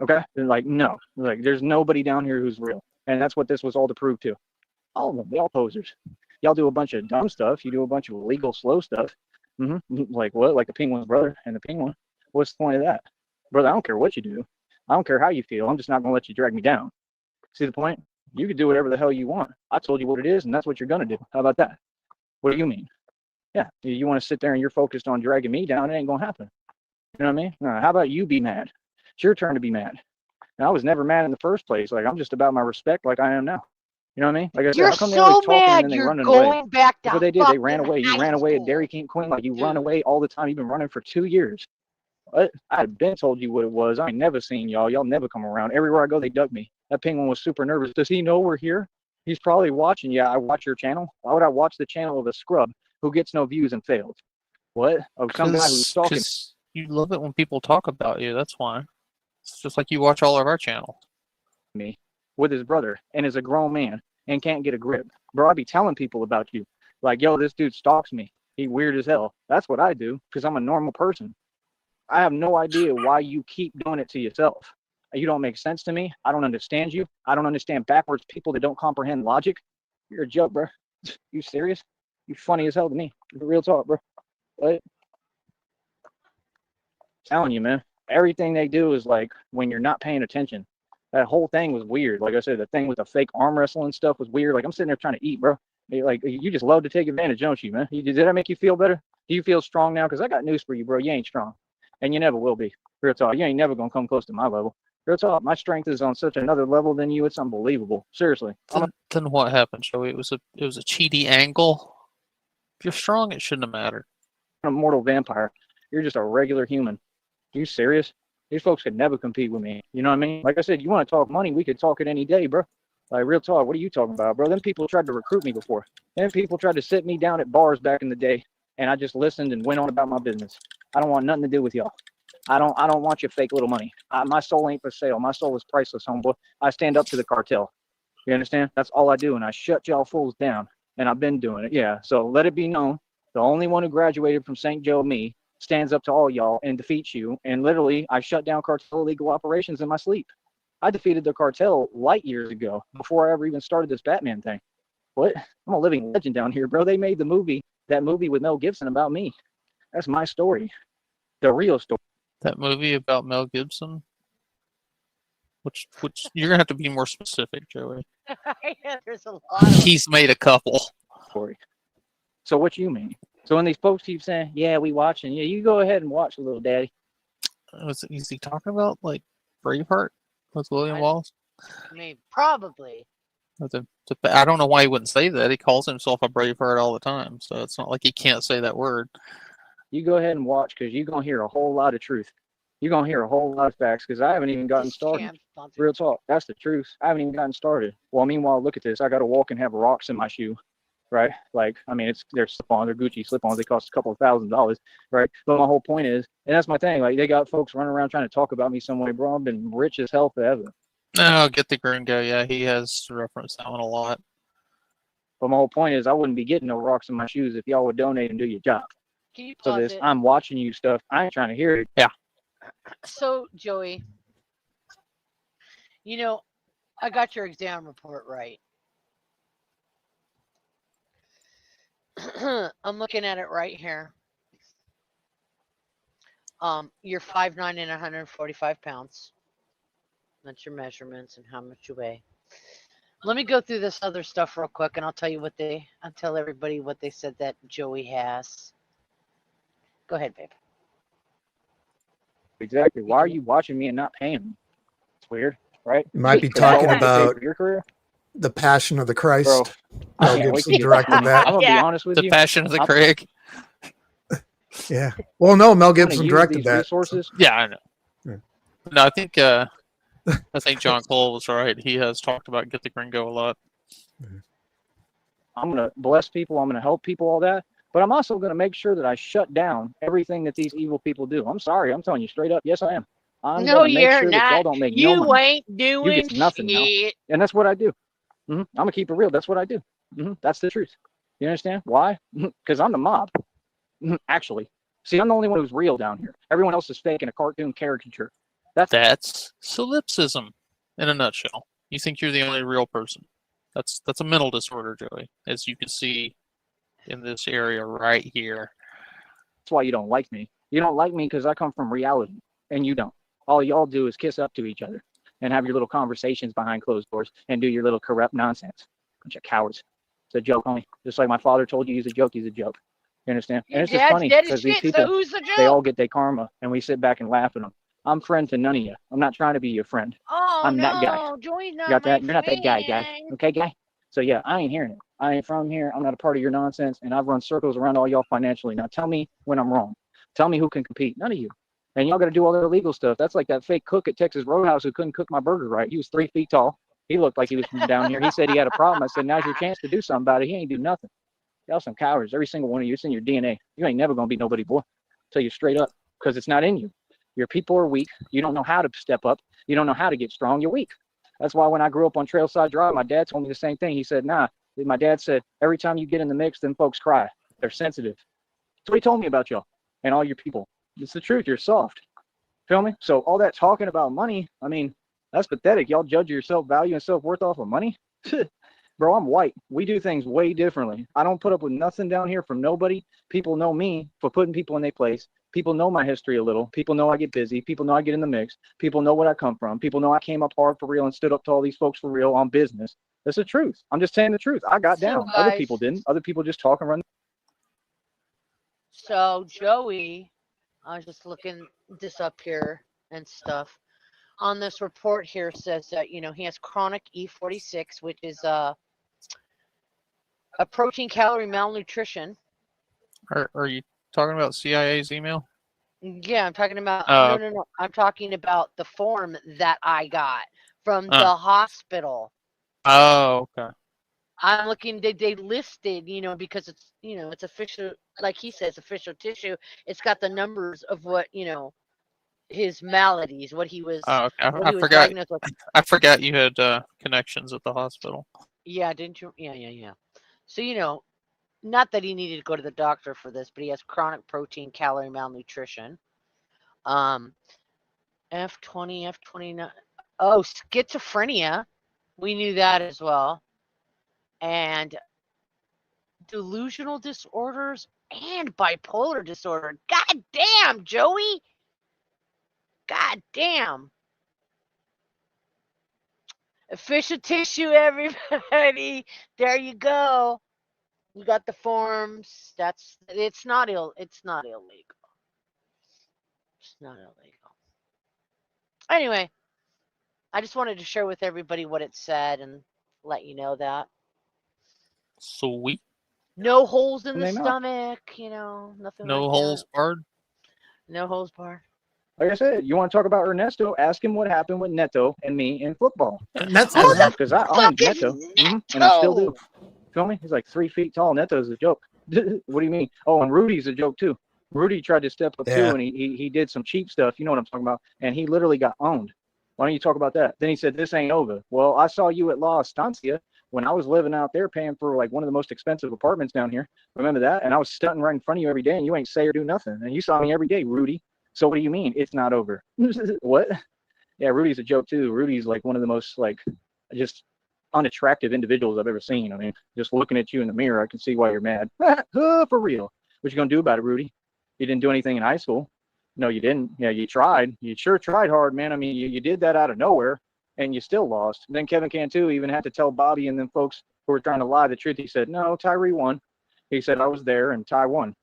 Okay? They're like, no. Like, there's nobody down here who's real. And that's what this was all to prove to. All of them. They all posers. Y'all do a bunch of dumb stuff. You do a bunch of illegal, slow stuff. Like what? Like the penguin's brother and the penguin? What's the point of that? Brother, I don't care what you do. I don't care how you feel. I'm just not going to let you drag me down. See the point? You can do whatever the hell you want. I told you what it is, and that's what you're going to do. How about that? What do you mean? Yeah, you want to sit there and you're focused on dragging me down, it ain't going to happen. You know what I mean? How about you be mad? It's your turn to be mad. And I was never mad in the first place. Like, I'm just about my respect like I am now. You know what I mean? Like I said, You're how come they always so talking and mad then they you're running away? going back to That's what they did. They ran fucking away. You high ran away at school. Dairy King Queen. Like, you run Dude. away all the time. You've been running for 2 years. What? I had been told you what it was. I ain't never seen y'all. Y'all never come around. Everywhere I go, they duck me. That penguin was super nervous. Does he know we're here? He's probably watching. Yeah, I watch your channel. Why would I watch the channel of a scrub who gets no views and fails? What? Of some guy who's stalking Because you love it when people talk about you. That's why. It's just like you watch all of our channels. me with his brother and is a grown man and can't get a grip. Bro, I be telling people about you. Like, yo, this dude stalks me. He weird as hell. That's what I do because I'm a normal person. I have no idea why you keep doing it to yourself. You don't make sense to me. I don't understand you. I don't understand backwards people that don't comprehend logic. You're a joke, bro. You serious? You funny as hell to me. Real talk, bro. What? Telling you, man. Everything they do is like when you're not paying attention. That whole thing was weird. Like I said, the thing with the fake arm wrestling stuff was weird. Like I'm sitting there trying to eat, bro. Like you just love to take advantage, don't you, man? Did that make you feel better? Do you feel strong now? Because I got news for you, bro. You ain't strong, and you never will be. Real talk. You ain't never gonna come close to my level. Real talk. My strength is on such another level than you. It's unbelievable. Seriously. Then what happened, Joey? It was a cheaty angle. If you're strong, it shouldn't have mattered. I'm a mortal vampire. You're just a regular human. Are you serious? These folks could never compete with me. You know what I mean? Like I said, you want to talk money, we could talk it any day, bro. Like, real talk, what are you talking about, bro? Them people tried to recruit me before. Them people tried to sit me down at bars back in the day, and I just listened and went on about my business. I don't want nothing to do with y'all. I don't want your fake little money. My soul ain't for sale. My soul is priceless, homeboy. I stand up to the cartel. You understand? That's all I do, and I shut y'all fools down, and I've been doing it. Yeah, so let it be known, the only one who graduated from St. Joe, me, stands up to all y'all and defeats you. And literally, I shut down cartel illegal operations in my sleep. I defeated the cartel light years ago before I ever even started this Batman thing. What? I'm a living legend down here, bro. They made that movie with Mel Gibson about me. That's my story. The real story. That movie about Mel Gibson? Which you're gonna have to be more specific, Joey. Yeah, there's a lot of He's made a couple. Story. So what you mean? So when these folks keep saying, yeah, we watching, yeah, you go ahead and watch, little daddy. Is he talking about like Braveheart with William Wallace? I mean, probably. I don't know why he wouldn't say that. He calls himself a Braveheart all the time, so it's not like he can't say that word. You go ahead and watch because you're going to hear a whole lot of truth. You're going to hear a whole lot of facts because I haven't even gotten started. Real talk. That's the truth. I haven't even gotten started. Well, meanwhile, look at this. I got to walk and have rocks in my shoe. Right? Like, I mean, they're slip-ons, they're Gucci slip-ons. They cost a couple of $1,000s, right? But my whole point is, and that's my thing, like, they got folks running around trying to talk about me some way, bro. I've been rich as hell forever. No, Get the Gringo. Yeah, he has referenced that one a lot. But my whole point is, I wouldn't be getting no rocks in my shoes if y'all would donate and do your job. Can you So pause this, it? I'm watching you stuff. I ain't trying to hear it. Yeah. So, Joey, you know, I got your exam report right. I'm looking at it right here. You're 5'9" and 145 pounds. That's your measurements and how much you weigh. Let me go through this other stuff real quick, and I'll tell everybody what they said that Joey has. Go ahead, babe. Exactly. Why are you watching me and not paying me? It's weird, right? You might be Is that all talking I have to say about for your career? The Passion of the Christ. Bro, I Mel can't wait to Gibson get directed that. I'm going to be honest with The you. Passion of the Craig. Yeah. Well, no, Mel I'm gonna Gibson use directed these that. resources. Yeah, I know. Yeah. No, I think John Cole was right. He has talked about Get the Gringo a lot. I'm going to bless people. I'm going to help people, all that. But I'm also going to make sure that I shut down everything that these evil people do. I'm sorry. I'm telling you straight up. Yes, I am. I'm No, going to make you're sure that y'all not. don't make no You money. ain't doing get nothing now. shit. And that's what I do. I'm going to keep it real. That's what I do. That's the truth. You understand? Why? Because I'm the mob. Actually. See, I'm the only one who's real down here. Everyone else is fake in a cartoon caricature. That's solipsism in a nutshell. You think you're the only real person. That's a mental disorder, Joey, as you can see in this area right here. That's why you don't like me. You don't like me because I come from reality, and you don't. All y'all do is kiss up to each other and have your little conversations behind closed doors and do your little corrupt nonsense. Bunch of cowards. It's a joke, homie. Just like my father told you, he's a joke. He's a joke. You understand? Your And it's just dad's funny dead as because these shit, people, so who's the they all joke? get their karma, and we sit back and laugh at them. I'm friend to none of you. I'm not trying to be your friend. Oh I'm that guy. no, Joey's You not got my that? You're not that guy, friend. okay, guy? So yeah, I ain't hearing it. I ain't from here. I'm not a part of your nonsense, and I've run circles around all y'all financially. Now tell me when I'm wrong. Tell me who can compete. None of you. And y'all got to do all the illegal stuff. That's like that fake cook at Texas Roadhouse who couldn't cook my burger right. He was 3 feet tall. He looked like he was from down here. He said he had a problem. I said, now's your chance to do something about it. He ain't do nothing. Y'all some cowards. Every single one of you. It's in your DNA. You ain't never gonna be nobody, boy. Tell you straight up, because it's not in you. Your people are weak. You don't know how to step up. You don't know how to get strong. You're weak. That's why when I grew up on Trailside Drive, my dad told me the same thing. He said, nah. My dad said, every time you get in the mix, then folks cry. They're sensitive. That's what he told me about y'all and all your people. It's the truth. You're soft. Feel me? So all that talking about money, I mean, that's pathetic. Y'all judge your self-value and self-worth off of money? Bro, I'm white. We do things way differently. I don't put up with nothing down here from nobody. People know me for putting people in their place. People know my history a little. People know I get busy. People know I get in the mix. People know what I come from. People know I came up hard for real and stood up to all these folks for real on business. That's the truth. I'm just saying the truth. I got So, down. Other guys, people didn't. Other people just talk and run. so Joey, I was just looking this up here and stuff. On this report here says that he has chronic E46, which is a protein calorie malnutrition. Are you talking about CIA's email? Yeah, I'm talking about Oh, no. I'm talking about the form that I got from Uh. the hospital. Oh, okay. I'm looking. They listed, because it's official. Like he says, official tissue. It's got the numbers of what his maladies, what he was, Oh, okay. what I he was forgot. diagnosed with. I forgot you had connections at the hospital. Yeah, didn't you? Yeah. So not that he needed to go to the doctor for this, but he has chronic protein calorie malnutrition. F20, F29. Oh, schizophrenia. We knew that as well. And delusional disorders and bipolar disorder. God damn, Joey. God damn. Official tissue, everybody. There you go. You got the forms. It's not illegal. It's not illegal. Anyway, I just wanted to share with everybody what it said and let you know that. Sweet. No holes in the They know. stomach, nothing No like holes that. barred. No holes barred. Like I said, you want to talk about Ernesto? Ask him what happened with Neto and me in football. That's Who the Because I fuck owned is Neto, Neto? and I still do. Feel me? He's like 3 feet tall. Neto's a joke. What do you mean? Oh, and Rudy's a joke too. Rudy tried to step up Yeah. too, and he did some cheap stuff. You know what I'm talking about? And he literally got owned. Why don't you talk about that? Then he said, this ain't over. Well, I saw you at La Estancia when I was living out there paying for like one of the most expensive apartments down here. Remember that? And I was stunting right in front of you every day, and you ain't say or do nothing. And you saw me every day, Rudy. So what do you mean? It's not over. What? Yeah, Rudy's a joke too. Rudy's like one of the most like just unattractive individuals I've ever seen. I mean, just looking at you in the mirror, I can see why you're mad. For real. What you gonna do about it, Rudy? You didn't do anything in high school. No, you didn't. Yeah, you tried. You sure tried hard, man. I mean, you did that out of nowhere, and you still lost. And then Kevin Cantu even had to tell Bobby and then folks who were trying to lie the truth. He said, no, Tyree won. He said, I was there, and Ty won.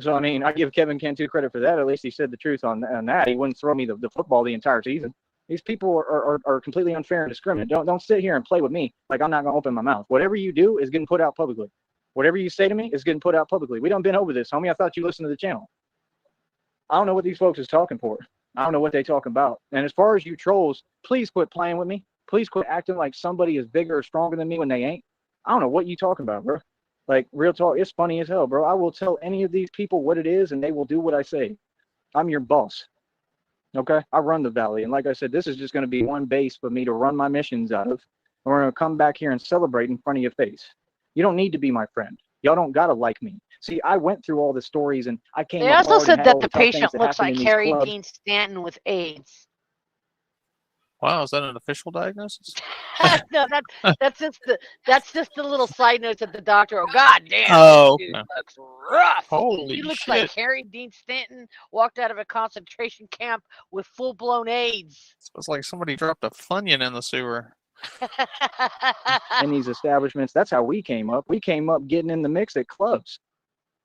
So, I mean, I give Kevin Cantu credit for that. At least he said the truth on that. He wouldn't throw me the football the entire season. These people are completely unfair and discriminate. Don't sit here and play with me like I'm not going to open my mouth. Whatever you do is getting put out publicly. Whatever you say to me is getting put out publicly. We done been over this, homie. I thought you listened to the channel. I don't know what these folks is talking for. I don't know what they talking about. And as far as you trolls, please quit playing with me. Please quit acting like somebody is bigger or stronger than me when they ain't. I don't know what you talking about, bro. Like, real talk, it's funny as hell, bro. I will tell any of these people what it is, and they will do what I say. I'm your boss. Okay? I run the valley. And like I said, this is just going to be one base for me to run my missions out of. And we're going to come back here and celebrate in front of your face. You don't need to be my friend. Y'all don't got to like me. See, I went through all the stories, and I came They up also hard and said had that all the the tough things patient that looks happened like in these Harry clubs. Dean Stanton with AIDS. Wow, is that an official diagnosis? No, that's just the little side notes of the doctor. Oh, God damn, Oh, this dude okay. looks rough. Holy He looks shit. like Harry Dean Stanton walked out of a concentration camp with full-blown AIDS. It's like somebody dropped a Funyun in the sewer. In these establishments. That's how we came up. We came up getting in the mix at clubs.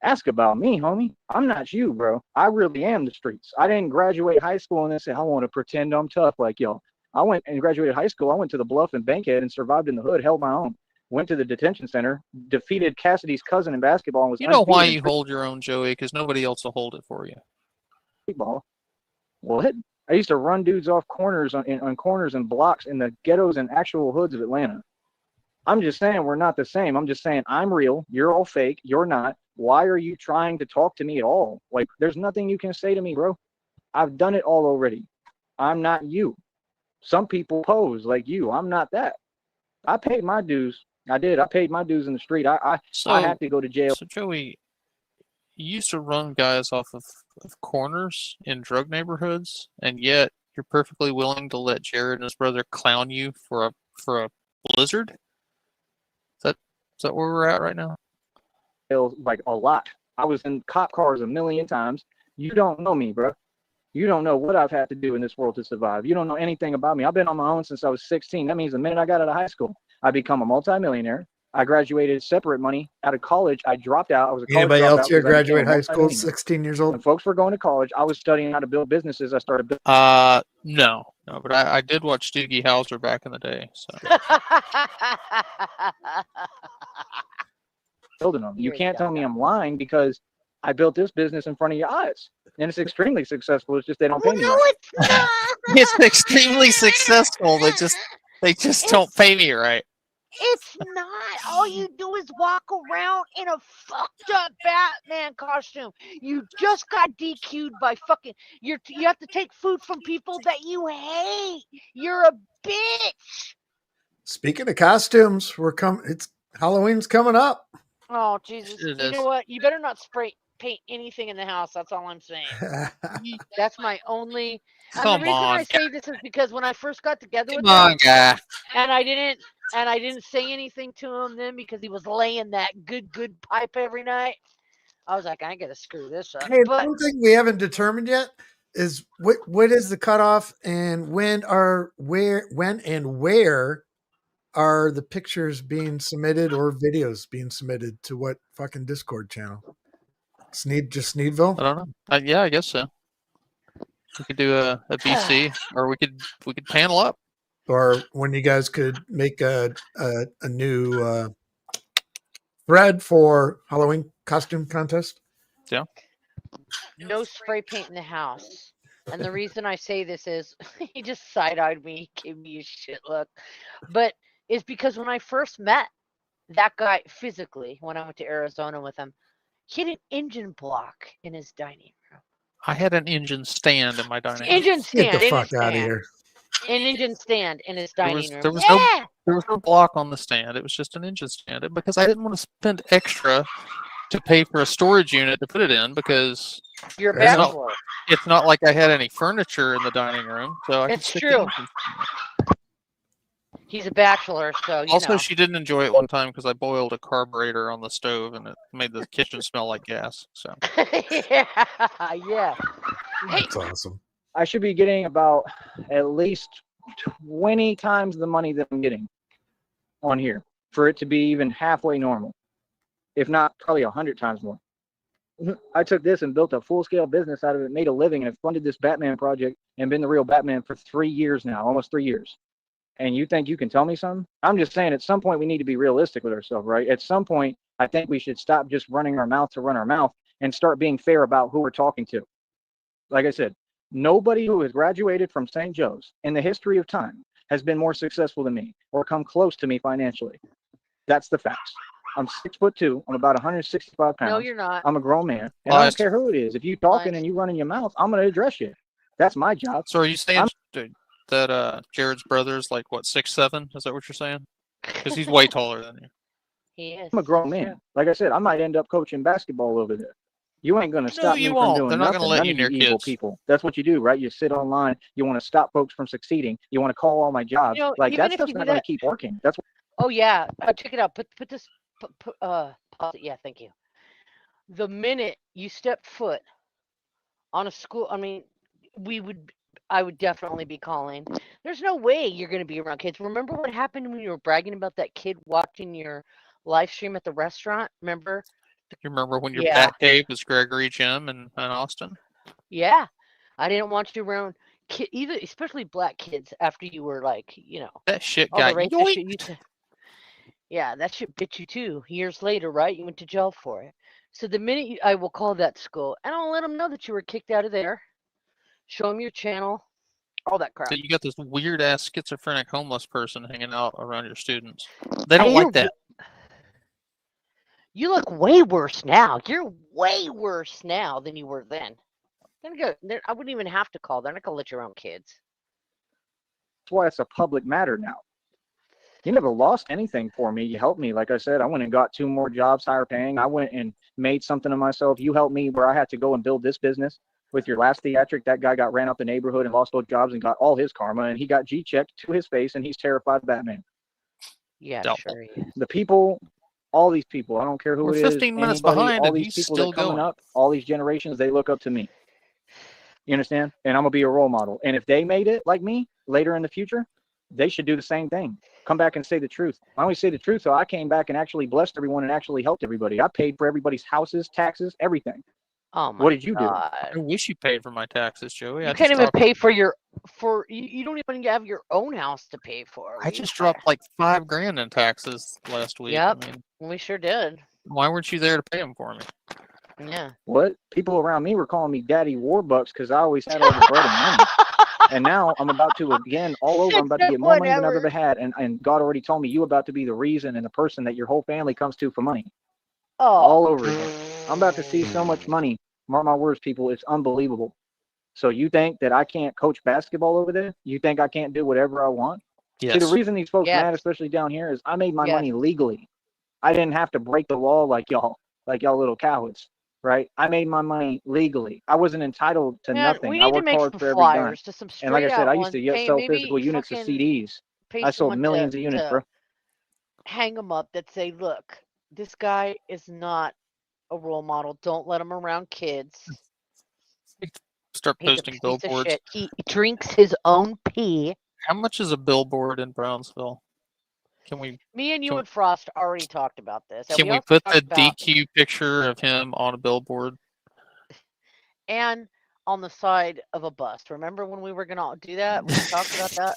Ask about me, homie. I'm not you, bro. I really am the streets. I didn't graduate high school and then say, I want to pretend I'm tough like y'all. I went and graduated high school. I went to the Bluff and Bankhead and survived in the hood, held my own. Went to the detention center, defeated Cassidy's cousin in basketball, and was You know why undefeated you in hold your own, Joey? Because nobody else will hold it for you. streetball. What? I used to run dudes off corners on corners and blocks in the ghettos and actual hoods of Atlanta. I'm just saying we're not the same. I'm just saying I'm real. You're all fake. You're not. Why are you trying to talk to me at all? Like, there's nothing you can say to me, bro. I've done it all already. I'm not you. Some people pose like you. I'm not that. I paid my dues. I did. I paid my dues in the street. I had to go to jail. So, Joey, you used to run guys off of corners in drug neighborhoods, and yet you're perfectly willing to let Jared and his brother clown you for a blizzard? Is that where we're at right now? Like a lot. I was in cop cars a million times. You don't know me, bro. You don't know what I've had to do in this world to survive. You don't know anything about me. I've been on my own since I was 16. That means the minute I got out of high school, I become a multimillionaire. I graduated separate money out of college. I dropped out. I was a college Anybody else dropout here because I became graduate a high school multimillionaire. 16 years old? When folks were going to college, I was studying how to build businesses. I started No, but I did watch Doogie Howser back in the day. So building them. You You're can't tell me dumb. I'm lying because I built this business in front of your eyes. And it's extremely successful. It's just they don't pay me No, right. it's not. it's extremely successful. They just don't pay me right. It's not. All you do is walk around in a fucked up Batman costume. You just got DQ'd by fucking. You have to take food from people that you hate. You're a bitch. Speaking of costumes, it's Halloween's coming up. Oh Jesus! It You is. know what? You better not paint anything in the house. That's all I'm saying. That's my only. And Come the reason on, I say this is because when I first got together come with him, on, guy. and I didn't say anything to him then because he was laying that good pipe every night. I was like, I ain't gonna screw this up. Hey, But one thing we haven't determined yet is what is the cutoff and when and where are the pictures being submitted or videos being submitted to what fucking Discord channel? Just I Sneedville? don't know. Yeah, I guess so. We could do a BC, or we could panel up. Or when you guys could make a new thread for Halloween costume contest? Yeah. no spray paint in the house. And the reason I say this is he just side-eyed me, gave me a shit look. But it's because when I first met that guy physically, when I went to Arizona with him, he had an engine block in his dining room. I had an engine stand in my dining room. Engine Get stand the in fuck his out of stand. here. An engine stand in his There dining was- room. there was yeah! There was no block on the stand. It was just an engine stand because I didn't want to spend extra to pay for a storage unit to put it in because You're a There's no- bachelor. it's not like I had any furniture in the dining room. So I could It's stick the true. engine stand. He's a bachelor, so you Also, know. she didn't enjoy it one time because I boiled a carburetor on the stove and it made the kitchen smell like gas. So yeah. Hey, That's awesome. I should be getting about at least 20 times the money that I'm getting on here for it to be even halfway normal. If not, probably 100 times more. I took this and built a full-scale business out of it, made a living, and have funded this Batman project and been the real Batman for 3 years now, almost 3 years. And you think you can tell me something? I'm just saying at some point we need to be realistic with ourselves, right? At some point, I think we should stop just running our mouth to run our mouth and start being fair about who we're talking to. Like I said, nobody who has graduated from St. Joe's in the history of time has been more successful than me or come close to me financially. That's the facts. I'm 6'2". I'm about 165 pounds. no, you're not. I'm a grown man, and I Lies. don't care who it is. If you talking Lies. and you running your mouth, I'm going to address you. That's my job. So are you saying that Jared's brother's like what 6'7"? Is that what you're saying? Because he's way taller than you. He is. I'm a grown That's man. true. Like I said, I might end up coaching basketball over there. You ain't gonna stop me you from won't. doing They're not nothing. gonna let None you of near you evil kids. people. That's what you do, right? You sit online. You want to stop folks from succeeding. You want to call all my jobs. Like even that if stuff's you do not gonna that, keep working. That's oh yeah, check it out. Put this. Pause it. Yeah, thank you. The minute you step foot on a school, I mean, I would definitely be calling. There's no way you're going to be around kids. Remember what happened when you were bragging about that kid watching your live stream at the restaurant? Remember? You remember when your Yeah. bat cave was Gregory, Jim, and Austin? Yeah. I didn't want you around either, especially black kids after you were like, That shit all the got racist shit you yoinked. said. Yeah, that shit bit you too. Years later, right? You went to jail for it. So the minute I will call that school and I'll let them know that you were kicked out of there. Show them your channel, all that crap. So you got this weird ass schizophrenic homeless person hanging out around your students. They don't like that. You look way worse now. You're way worse now than you were then. I wouldn't even have to call. They're not gonna let your own kids. That's why it's a public matter now. You never lost anything for me. You helped me. Like I said, I went and got 2 more jobs, higher paying. I went and made something of myself. You helped me where I had to go and build this business. With your last theatric, that guy got ran up the neighborhood and lost those jobs and got all his karma, and he got G-checked to his face, and he's terrified of Batman. Yeah, Doubtful. sure. Yeah. The people, all these people, I don't care who We're it is, 15 minutes anybody, behind all and these he's people that still are coming going. up, all these generations, they look up to me. You understand? And I'm gonna be a role model. And if they made it like me later in the future, they should do the same thing. Come back and say the truth. I only say the truth, so I came back and actually blessed everyone and actually helped everybody. I paid for everybody's houses, taxes, everything. Oh my What did you do? God. I wish you paid for my taxes, Joey. You I can't just even dropped, pay for you don't even have your own house to pay for. I just dropped like $5,000 in taxes last week. Yep. I mean, We sure did. why weren't you there to pay them for me? Yeah. What? People around me were calling me Daddy Warbucks because I always had all the bread and money. And now I'm about to, again, all over, I'm about to get more money than I've ever had. And God already told me, you about to be the reason and the person that your whole family comes to for money. Oh. All over again. I'm about to see so much money. Mark my words, people. It's unbelievable. So you think that I can't coach basketball over there? You think I can't do whatever I want? Yes. See, the reason these folks Yes. mad, especially down here, is I made my Yes. money legally. I didn't have to break the law like y'all little cowards, right? I made my money legally. I wasn't entitled to Man, nothing. we I need to worked make hard some for every dime. flyers to some And like I straight said, out I used ones. to Pay sell maybe physical units of fucking CDs. pay I sold someone millions of units, to bro. hang them up that say, look, this guy is not a role model. Don't let him around kids. Start He's a posting piece of billboards. shit. He drinks his own pee. How much is a billboard in Brownsville? Can we Me and you Can- and Frost already talked about this. And can we also put talked the about, DQ picture of him on a billboard? and on the side of a bus. Remember when we were going to do that? We talked about that.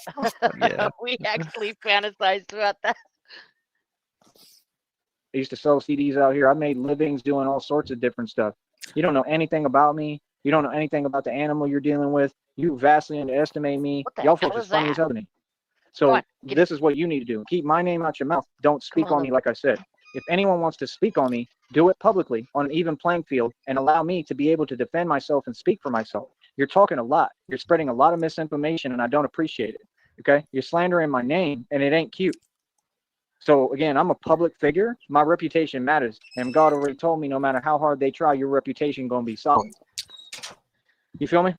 Yeah. We actually fantasized about that. I used to sell CDs out here. I made livings doing all sorts of different stuff. You don't know anything about me. You don't know anything about the animal you're dealing with. You vastly underestimate me. What the Y'all hell folks is is funny that? as hell to me. Go So on, get this is what you need to do. Keep my name out your mouth. Don't speak Come on, on me like I said. If anyone wants to speak on me, do it publicly on an even playing field and allow me to be able to defend myself and speak for myself. You're talking a lot. You're spreading a lot of misinformation and I don't appreciate it. Okay? You're slandering my name and it ain't cute. So again, I'm a public figure. My reputation matters. And God already told me no matter how hard they try, your reputation going to be solid. You feel me?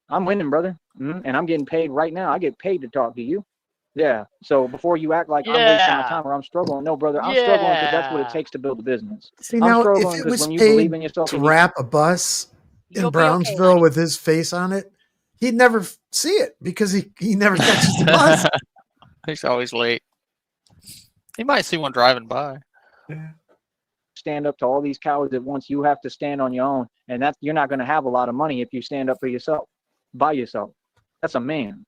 I'm winning, brother. And I'm getting paid right now. I get paid to talk to you. Yeah. So before you act like I'm wasting my time or I'm struggling, no, brother, I'm struggling because that's what it takes to build a business. See, I'm now, if struggling it because was when you believe paid in yourself, to and you, wrap a bus in You'll be okay, Brownsville honey. with his face on it, he'd never see it because he never catches the bus. He's always late. He might see one driving by. stand up to all these cowards at once, you have to stand on your own. And that's, you're not going to have a lot of money if you stand up for yourself, by yourself. That's a man.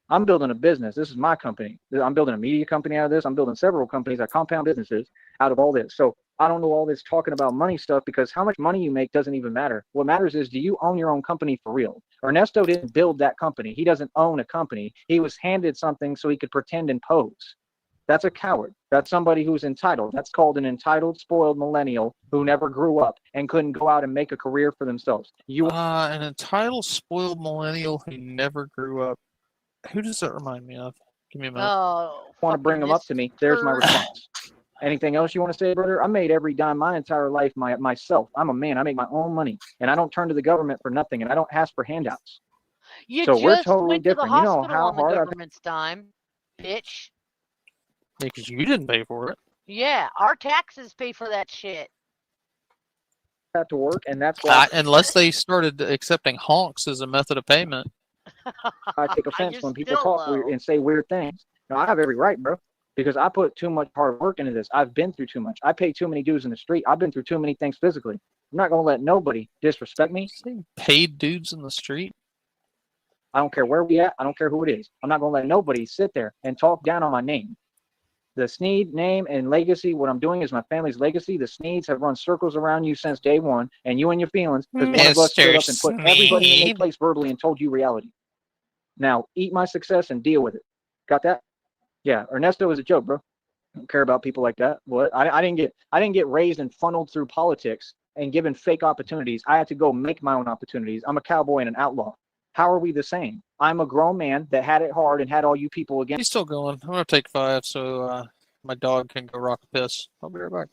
I'm building a business. This is my company. I'm building a media company out of this. I'm building several companies that compound businesses out of all this. So I don't know all this talking about money stuff because how much money you make doesn't even matter. What matters is, do you own your own company for real? Ernesto didn't build that company. He doesn't own a company. He was handed something so he could pretend and pose. That's a coward. That's somebody who's entitled. That's called an entitled, spoiled millennial who never grew up and couldn't go out and make a career for themselves. An entitled, spoiled millennial who never grew up. Who does that remind me of? Give me a minute. Oh, want to bring them up to me? There's my response. Anything else you want to say, brother? I made every dime my entire life myself. I'm a man. I make my own money, and I don't turn to the government for nothing, and I don't ask for handouts. You So we're just totally went to the different. You know hospital how on the hard I've government's dime, bitch. Because you didn't pay for it. Yeah, our taxes pay for that shit. had to work, and that's why Unless they started accepting honks as a method of payment. I take offense You're when people still talk weird low. and say weird things. No, I have every right, bro, because I put too much hard work into this. I've been through too much. I pay too many dues in the street. I've been through too many things physically. I'm not gonna let nobody disrespect me. Paid dudes in the street. I don't care where we at. I don't care who it is. I'm not gonna let nobody sit there and talk down on my name. The Sneed name and legacy, what I'm doing is my family's legacy. The Sneeds have run circles around you since day one, and you and your feelings, because one of us stood up and put everybody in their Sneed. place verbally and told you reality. Now, eat my success and deal with it. Got that? Yeah, Ernesto is a joke, bro. I don't care about people like that. What? I didn't get raised and funneled through politics and given fake opportunities. I had to go make my own opportunities. I'm a cowboy and an outlaw. How are we the same? I'm a grown man that had it hard and had all you people against He's still going. I'm gonna take 5 so my dog can go rock a piss. I'll be right back.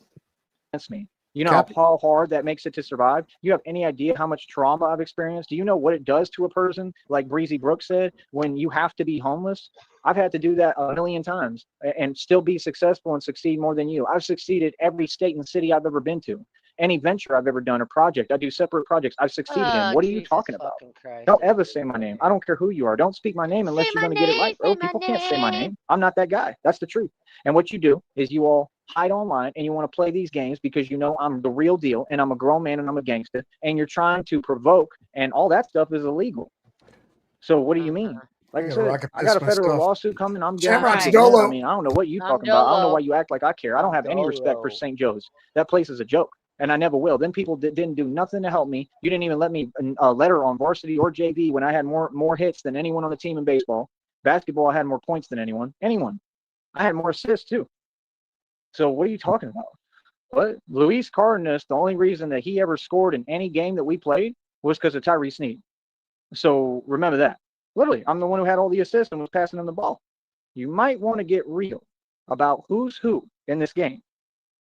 me. You know Copy. how hard that makes it to survive? You have any idea how much trauma I've experienced? Do you know what it does to a person? Like Breezy Brooks said, when you have to be homeless, I've had to do that a million times and still be successful and succeed more than you. I've succeeded every state and city I've ever been to. Any venture I've ever done or project, I do separate projects I've succeeded in. What are you Jesus talking about? fucking Christ. Don't ever say my name. I don't care who you are. Don't speak my name unless Say you're my going to get it right, name, bro. say my People can't say my name. name. I'm not that guy. That's the truth. And what you do is you all hide online and you want to play these games because you know I'm the real deal and I'm a grown man and I'm a gangster and you're trying to provoke and all that stuff is illegal. So what do you mean? Like I Yeah, said, rocket I got a piss federal myself. lawsuit coming. I'm getting Shamrocks, sued Alright. again. I Dolo. mean, I don't know what you I'm talking about. I don't know Dolo. why you act like I care. I don't I'm have any respect for Dolo. St. Joe's. That place is a joke. And I never will. Then people didn't do nothing to help me. You didn't even let me a letter on varsity or JV when I had more hits than anyone on the team in baseball. Basketball, I had more points than anyone. I had more assists too. So what are you talking about? What? Luis Cardenas, the only reason that he ever scored in any game that we played was because of Tyree Sneed. So remember that. Literally, I'm the one who had all the assists and was passing him the ball. You might want to get real about who's who in this game.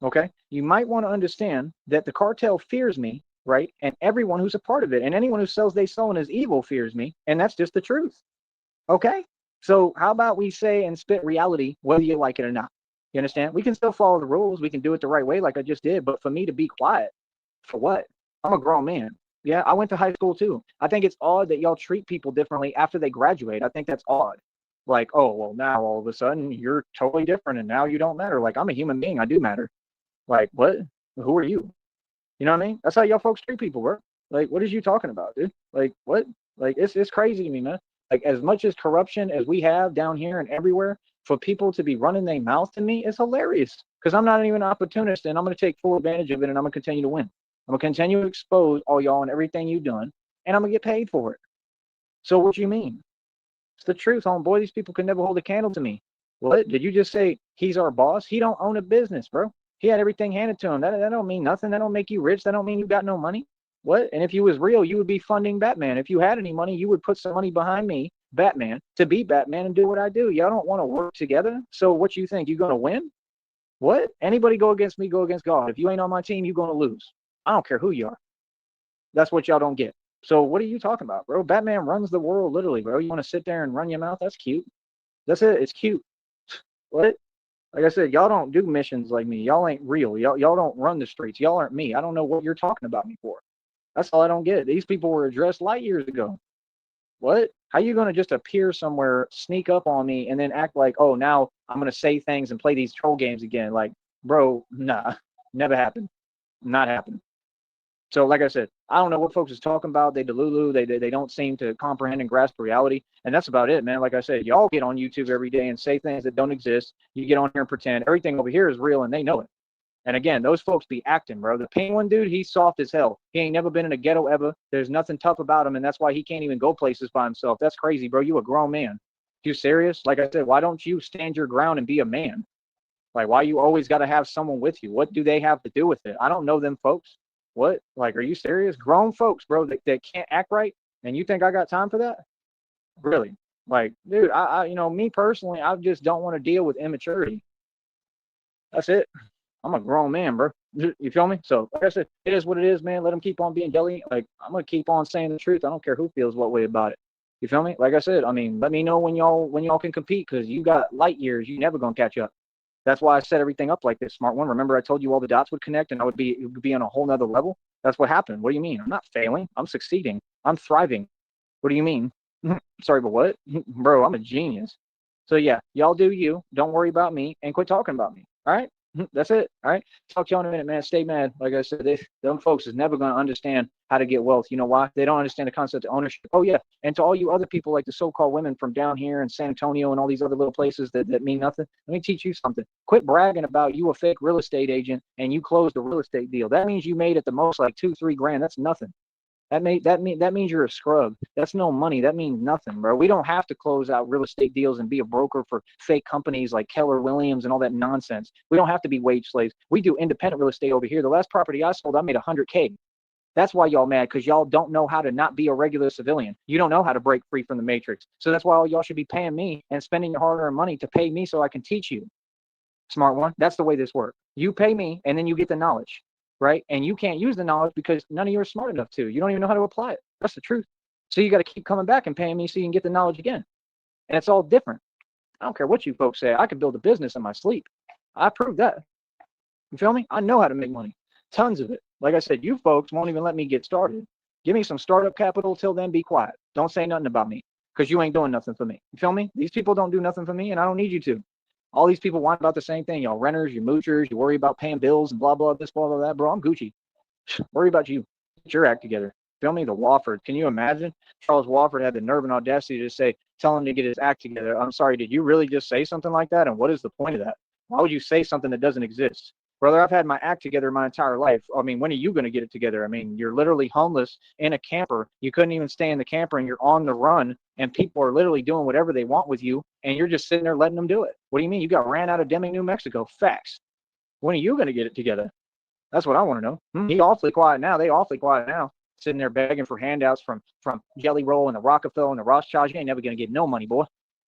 Okay? You might want to understand that the cartel fears me, right? And everyone who's a part of it. And anyone who sells they soul and is evil fears me. And that's just the truth. Okay? So how about we say and spit reality whether you like it or not? You understand? We can still follow the rules. We can do it the right way like I just did. But for me to be quiet, for what? I'm a grown man. Yeah, I went to high school too. I think it's odd that y'all treat people differently after they graduate. I think that's odd. Like, oh, well, now all of a sudden you're totally different and now you don't matter. Like, I'm a human being. I do matter. Like, what? Who are you? You know what I mean? That's how y'all folks treat people, bro. Like, what is you talking about, dude? Like, what? Like, it's crazy to me, man. Like, as much as corruption as we have down here and everywhere, for people to be running their mouth to me is hilarious. Because I'm not even an opportunist, and I'm going to take full advantage of it, and I'm going to continue to win. I'm going to continue to expose all y'all and everything you've done, and I'm going to get paid for it. So what you mean? It's the truth, homeboy. These people can never hold a candle to me. What? Did you just say he's our boss? He don't own a business, bro. He had everything handed to him. That don't mean nothing. That don't make you rich. That don't mean you got no money. What? And if you was real, you would be funding Batman. If you had any money, you would put some money behind me, Batman, to be Batman and do what I do. Y'all don't want to work together. So what you think? You gonna win? What? Anybody go against me, go against God. If you ain't on my team, you're gonna lose. I don't care who you are. That's what y'all don't get. So what are you talking about, bro? Batman runs the world, literally, bro. You want to sit there and run your mouth? That's cute. That's it. It's cute. What? Like I said, y'all don't do missions like me. Y'all ain't real. Y'all don't run the streets. Y'all aren't me. I don't know what you're talking about me for. That's all I don't get. These people were addressed light years ago. What? How you going to just appear somewhere, sneak up on me, and then act like, oh, now I'm going to say things and play these troll games again? Like, bro, nah, never happened. Not happened. So, like I said, I don't know what folks is talking about. They delulu. They don't seem to comprehend and grasp reality. And that's about it, man. Like I said, y'all get on YouTube every day and say things that don't exist. You get on here and pretend everything over here is real, and they know it. And again, those folks be acting, bro. The Penguin dude, he's soft as hell. He ain't never been in a ghetto ever. There's nothing tough about him, and that's why he can't even go places by himself. That's crazy, bro. You a grown man. You serious? Like I said, why don't you stand your ground and be a man? Like, why you always got to have someone with you? What do they have to do with it? I don't know them folks. What? Like, are you serious? Grown folks, bro, that can't act right, and you think I got time for that? Really? Like, dude, I me personally, I just don't want to deal with immaturity. That's it. I'm a grown man, bro. You feel me? So like I said, it is what it is, man. Let them keep on being jelly. Like I'm gonna keep on saying the truth. I don't care who feels what way about it. You feel me? Like I said, I mean, let me know when y'all can compete, because you got light years. You never gonna catch up. That's why I set everything up like this, smart one. Remember, I told you all the dots would connect and it would be on a whole nother level. That's what happened. What do you mean? I'm not failing. I'm succeeding. I'm thriving. What do you mean? Sorry, but what? Bro, I'm a genius. So yeah, y'all do you. Don't worry about me and quit talking about me. All right? That's it. All right. Talk to y'all in a minute, man. Stay mad. Like I said, them folks is never going to understand how to get wealth. You know why? They don't understand the concept of ownership. Oh, yeah. And to all you other people, like the so-called women from down here in San Antonio and all these other little places that mean nothing, let me teach you something. Quit bragging about you a fake real estate agent and you closed a real estate deal. That means you made at the most like $2-3 grand. That's nothing. That means you're a scrub. That's no money. That means nothing, bro. We don't have to close out real estate deals and be a broker for fake companies like Keller Williams and all that nonsense. We don't have to be wage slaves. We do independent real estate over here. The last property I sold, I made $100K. That's why y'all mad, because y'all don't know how to not be a regular civilian. You don't know how to break free from the matrix. So that's why all y'all should be paying me and spending your hard-earned money to pay me so I can teach you. Smart one. That's the way this works. You pay me and then you get the knowledge. Right? And you can't use the knowledge because none of you are smart enough to. You don't even know how to apply it. That's the truth. So you got to keep coming back and paying me so you can get the knowledge again. And it's all different. I don't care what you folks say. I can build a business in my sleep. I proved that. You feel me? I know how to make money. Tons of it. Like I said, you folks won't even let me get started. Give me some startup capital. Till then, be quiet. Don't say nothing about me because you ain't doing nothing for me. You feel me? These people don't do nothing for me and I don't need you to. All these people whine about the same thing. Y'all renters, you moochers, you worry about paying bills and blah, blah, this, blah, blah, that. Bro, I'm Gucci. Worry about you. Get your act together. Feel me? The Wofford. Can you imagine? Charles Wofford had the nerve and audacity to say, tell him to get his act together. I'm sorry, did you really just say something like that? And what is the point of that? Why would you say something that doesn't exist? Brother, I've had my act together my entire life. I mean, when are you going to get it together? I mean, you're literally homeless in a camper. You couldn't even stay in the camper and you're on the run and people are literally doing whatever they want with you and you're just sitting there letting them do it. What do you mean? You got ran out of Deming, New Mexico. Facts. When are you going to get it together? That's what I want to know. He awfully quiet now. They awfully quiet now. Sitting there begging for handouts from Jelly Roll and the Rockefeller and the Rothschilds. You ain't never going to get no money, boy.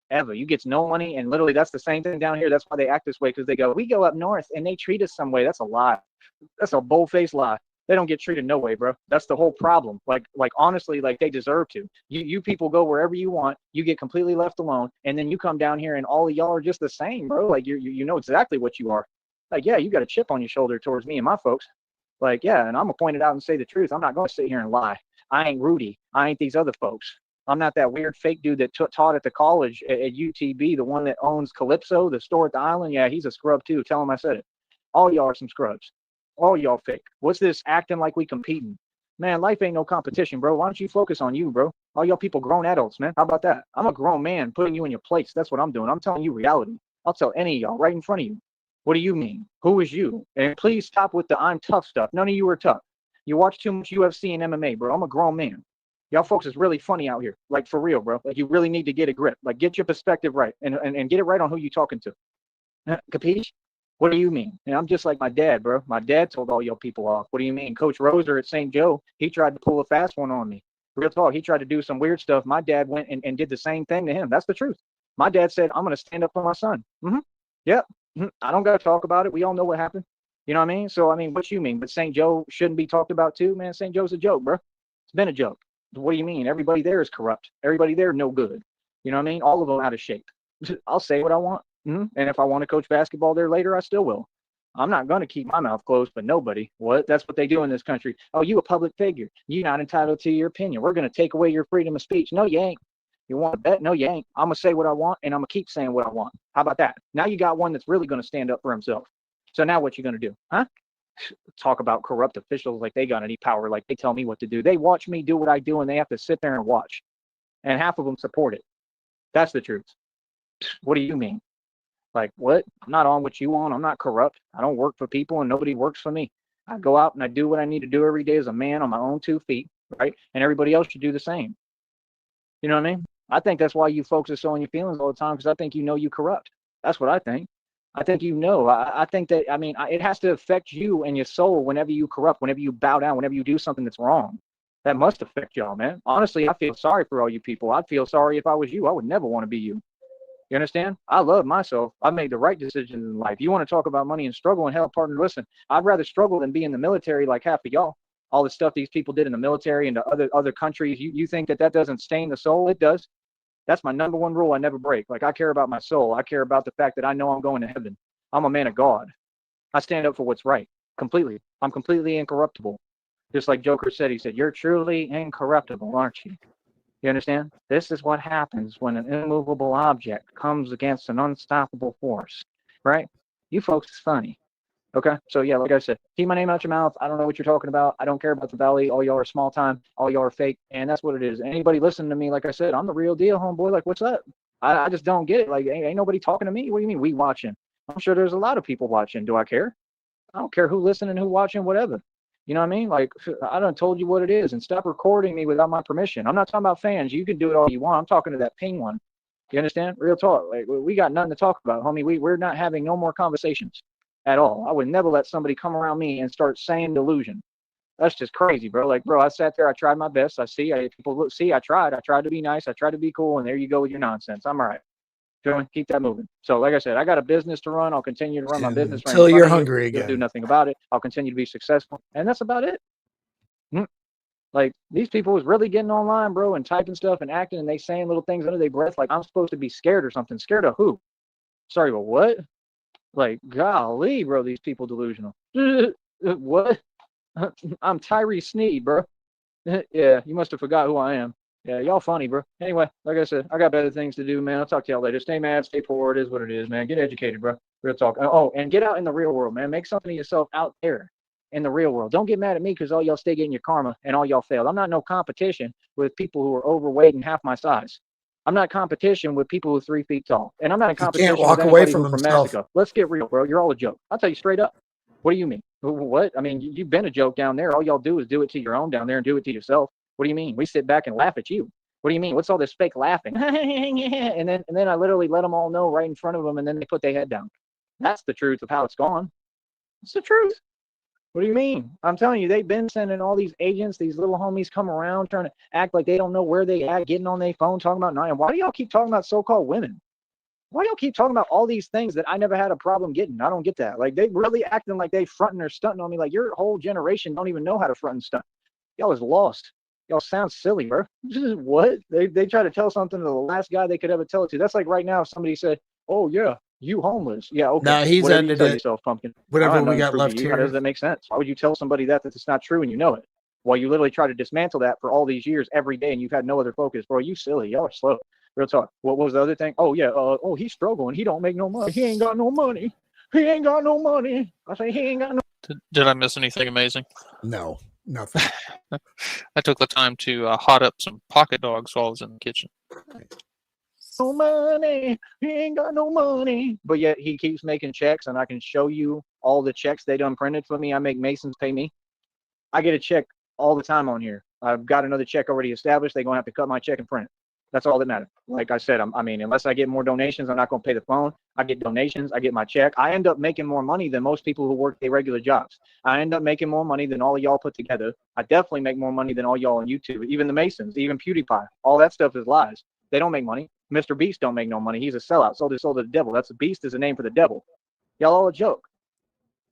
Ever. You get no money, and literally that's the same thing down here. That's why they act this way, because they go, we go up north and they treat us some way. That's a lie. That's a bold-faced lie. They don't get treated no way, bro. That's the whole problem. Like honestly, like they deserve to. You people go wherever you want. You get completely left alone, and then you come down here and all of y'all are just the same, bro. Like you know exactly what you are. Like, yeah, you got a chip on your shoulder towards me and my folks. Like, yeah, and I'm gonna point it out and say the truth. I'm not gonna sit here and lie. I ain't Rudy. I ain't these other folks. I'm not that weird fake dude that taught at the college at UTB, the one that owns Calypso, the store at the island. Yeah, he's a scrub too. Tell him I said it. All y'all are some scrubs. All y'all fake. What's this acting like we competing? Man, life ain't no competition, bro. Why don't you focus on you, bro? All y'all people grown adults, man. How about that? I'm a grown man putting you in your place. That's what I'm doing. I'm telling you reality. I'll tell any of y'all right in front of you. What do you mean? Who is you? And please stop with the I'm tough stuff. None of you are tough. You watch too much UFC and MMA, bro. I'm a grown man. Y'all folks is really funny out here. Like, for real, bro. Like, you really need to get a grip. Like, get your perspective right and get it right on who you talking to. Capiche? What do you mean? And I'm just like my dad, bro. My dad told all y'all people off. What do you mean? Coach Roser at St. Joe, he tried to pull a fast one on me. Real talk. He tried to do some weird stuff. My dad went and did the same thing to him. That's the truth. My dad said, I'm going to stand up for my son. Yep. I don't got to talk about it. We all know what happened. You know what I mean? So, I mean, what you mean? But St. Joe shouldn't be talked about too? Man, St. Joe's a joke, bro. It's been a joke. What do you mean? Everybody there is corrupt. Everybody there no good. You know what I mean? All of them out of shape. I'll say what I want. And if I want to coach basketball there later, I still will. I'm not going to keep my mouth closed for nobody. What? That's what they do in this country. Oh, you a public figure. You're not entitled to your opinion. We're going to take away your freedom of speech. No, you ain't. You want to bet? No, you ain't. I'm going to say what I want, and I'm going to keep saying what I want. How about that? Now you got one that's really going to stand up for himself. So now what you going to do? Huh? Talk about corrupt officials like they got any power, like they tell me what to do. They watch me do what I do, and they have to sit there and watch. And half of them support it. That's the truth. What do you mean? Like, what? I'm not on what you want. I'm not corrupt. I don't work for people, and nobody works for me. I go out and I do what I need to do every day as a man on my own 2 feet, right? And everybody else should do the same. You know what I mean? I think that's why you folks are so in your feelings all the time, because I think you know you corrupt. That's what I think. I think you know. I think that, I mean, it has to affect you and your soul whenever you corrupt, whenever you bow down, whenever you do something that's wrong. That must affect y'all, man. Honestly, I feel sorry for all you people. I'd feel sorry if I was you. I would never want to be you. You understand? I love myself. I made the right decisions in life. You want to talk about money and struggle, and hell, partner, listen, I'd rather struggle than be in the military like half of y'all. All the stuff these people did in the military and to other countries, you think that doesn't stain the soul? It does. That's my number one rule I never break. Like, I care about my soul. I care about the fact that I know I'm going to heaven. I'm a man of God. I stand up for what's right. Completely. I'm completely incorruptible. Just like Joker said, he said, "You're truly incorruptible, aren't you?" You understand? This is what happens when an immovable object comes against an unstoppable force, right? You folks is funny. Okay, so yeah, like I said, keep my name out your mouth. I don't know what you're talking about. I don't care about the valley. All y'all are small time. All y'all are fake, and that's what it is. Anybody listening to me, like I said, I'm the real deal, homeboy. Like, what's up? I just don't get it. Like, ain't nobody talking to me. What do you mean we watching? I'm sure there's a lot of people watching. Do I care? I don't care who listening, who watching, whatever. You know what I mean? Like, I done told you what it is, and stop recording me without my permission. I'm not talking about fans. You can do it all you want. I'm talking to that ping one. You understand? Real talk. Like, we got nothing to talk about, homie. We're not having no more conversations at all. I would never let somebody come around me and start saying delusion. That's just crazy, bro. Like, bro, I sat there. I tried my best. People look, see, I tried. I tried to be nice. I tried to be cool, and there you go with your nonsense. I'm all right. Keep that moving. So, like I said, I got a business to run. I'll continue to run my business right until in front you're of you. hungry You'll again. do nothing about it. I'll continue to be successful, and that's about it. Like, these people was really getting online, bro, and typing stuff and acting, and they saying little things under their breath like I'm supposed to be scared or something. Scared of who? Sorry, but what? Like, golly, bro, these people delusional. What? I'm Tyree Sneed, bro. Yeah, you must have forgot who I am. Yeah, y'all funny, bro. Anyway, like I said, I got better things to do, man. I'll talk to y'all later. Stay mad, stay poor. It is what it is, man. Get educated, bro. Real talk. Oh, and get out in the real world, man. Make something of yourself out there in the real world. Don't get mad at me because all y'all stay getting your karma and all y'all failed. I'm not no competition with people who are overweight and half my size. I'm not competition with people who are 3 feet tall. And I'm not in He can't competition walk with away anybody from who's from himself. Mexico. Let's get real, bro. You're all a joke. I'll tell you straight up. What do you mean? What? I mean, you've been a joke down there. All y'all do is do it to your own down there and do it to yourself. What do you mean? We sit back and laugh at you. What do you mean? What's all this fake laughing? and then I literally let them all know right in front of them, and then they put their head down. That's the truth of how it's gone. It's the truth. What do you mean? I'm telling you, they've been sending all these agents, these little homies come around trying to act like they don't know where they at, getting on their phone, talking about Naya. Why do y'all keep talking about so-called women? Why do y'all keep talking about all these things that I never had a problem getting? I don't get that. Like, they really acting like they fronting or stunting on me. Like, your whole generation don't even know how to front and stunt. Y'all is lost. Y'all sound silly, bro. What? They try to tell something to the last guy they could ever tell it to. That's like right now if somebody said, "Oh yeah, you homeless." Yeah, okay. No, he's whatever you ended tell it. yourself, pumpkin. Whatever I don't we have nothing to got prove to left you. How here. does that make sense? Why would you tell somebody that it's not true and you know it? While you literally try to dismantle that for all these years every day and you've had no other focus, bro. You silly. Y'all are slow. Real talk. What was the other thing? Oh yeah. Oh, he's struggling. He don't make no money. He ain't got no money. He ain't got no money. I say he ain't got no. Did I miss anything amazing? No, nothing. I took the time to hot up some pocket dogs while I was in the kitchen. No money. He ain't got no money. But yet he keeps making checks, and I can show you all the checks they done printed for me. I make Masons pay me. I get a check all the time on here. I've got another check already established. They're gonna have to cut my check and print it. That's all that matters. Like I said, I mean, unless I get more donations, I'm not gonna pay the phone. I get donations. I get my check. I end up making more money than most people who work their regular jobs. I end up making more money than all of y'all put together. I definitely make more money than all y'all on YouTube. Even the Masons, even PewDiePie. All that stuff is lies. They don't make money. Mr. Beast don't make no money. He's a sellout. Sold his soul to the devil. That's a beast is a name for the devil. Y'all all a joke.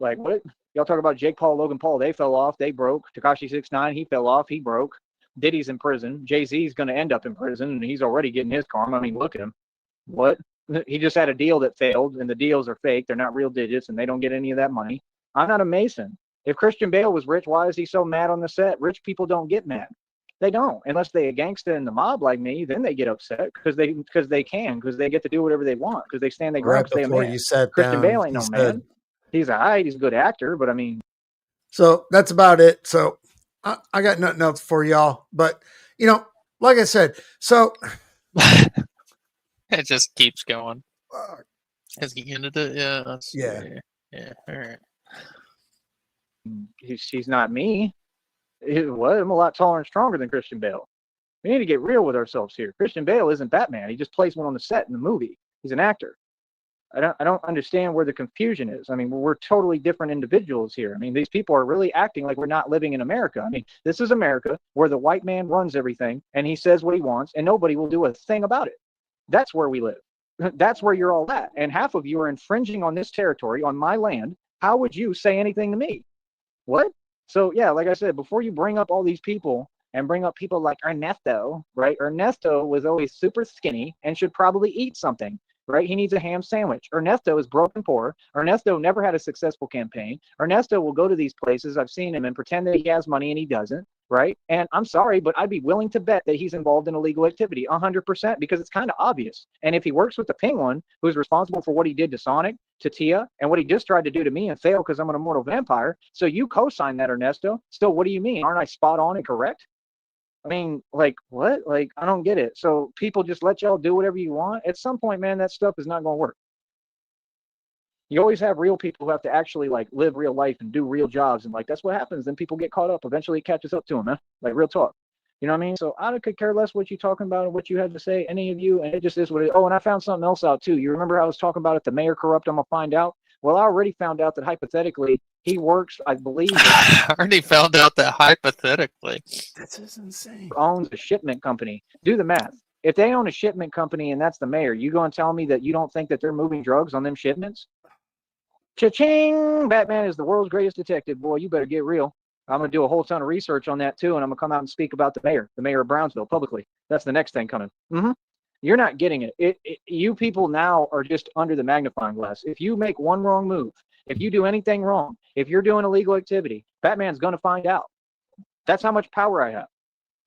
Like, what? Y'all talk about Jake Paul, Logan Paul. They fell off. They broke. Tekashi 6ix9ine, he fell off. He broke. Diddy's in prison. Jay-Z's going to end up in prison, and he's already getting his karma. I mean, look at him. What? He just had a deal that failed, and the deals are fake. They're not real digits, and they don't get any of that money. I'm not a Mason. If Christian Bale was rich, why is he so mad on the set? Rich people don't get mad. They don't. Unless they're a gangster in the mob like me, then they get upset because they get to do whatever they want because they stand their ground Right because they're a before man. you sat Christian down, Bale ain't he no said, man. He's he's a good actor, but I mean, so that's about it. So I got nothing else for y'all. But, you know, like I said, so It just keeps going. uh, Has he ended it? Yeah. Yeah. Yeah. All right. she's not me. What? I'm a lot taller and stronger than Christian Bale. We need to get real with ourselves here. Christian Bale isn't Batman. He just plays one on the set in the movie. He's an actor. I don't understand where the confusion is. I mean, we're totally different individuals here. I mean, these people are really acting like we're not living in America. I mean, this is America where the white man runs everything and he says what he wants and nobody will do a thing about it. That's where we live. That's where you're all at. And half of you are infringing on this territory, on my land. How would you say anything to me? What? So yeah, like I said, before you bring up all these people and bring up people like Ernesto, right? Ernesto was always super skinny and should probably eat something, right? He needs a ham sandwich. Ernesto is broken poor. Ernesto never had a successful campaign. Ernesto will go to these places, I've seen him, and pretend that he has money and he doesn't, right? And I'm sorry, but I'd be willing to bet that he's involved in illegal activity 100% because it's kind of obvious. And if he works with the Penguin, who's responsible for what he did to Sonic, to Tia, and what he just tried to do to me and failed because I'm an immortal vampire, so you co-sign that, Ernesto. Still, what do you mean? Aren't I spot on and correct? I mean, like, what? Like, I don't get it. So people just let y'all do whatever you want. At some point, man, that stuff is not going to work. You always have real people who have to actually, like, live real life and do real jobs. And, like, that's what happens. Then people get caught up. Eventually it catches up to them, man. Like, real talk. You know what I mean? So I could care less what you're talking about and what you had to say, any of you. And it just is what it is. Oh, and I found something else out, too. You remember I was talking about it, the mayor corrupt? I'm going to find out. Well, I already found out that hypothetically he works, I believe, I already found out that hypothetically. That's just insane. owns a shipment company. Do the math. If they own a shipment company and that's the mayor, you going to tell me that you don't think that they're moving drugs on them shipments? Cha-ching! Batman is the world's greatest detective. Boy, you better get real. I'm going to do a whole ton of research on that too, and I'm going to come out and speak about the mayor of Brownsville publicly. That's the next thing coming. You're not getting it. You people now are just under the magnifying glass. If you make one wrong move, if you do anything wrong, if you're doing illegal activity, Batman's going to find out. That's how much power I have.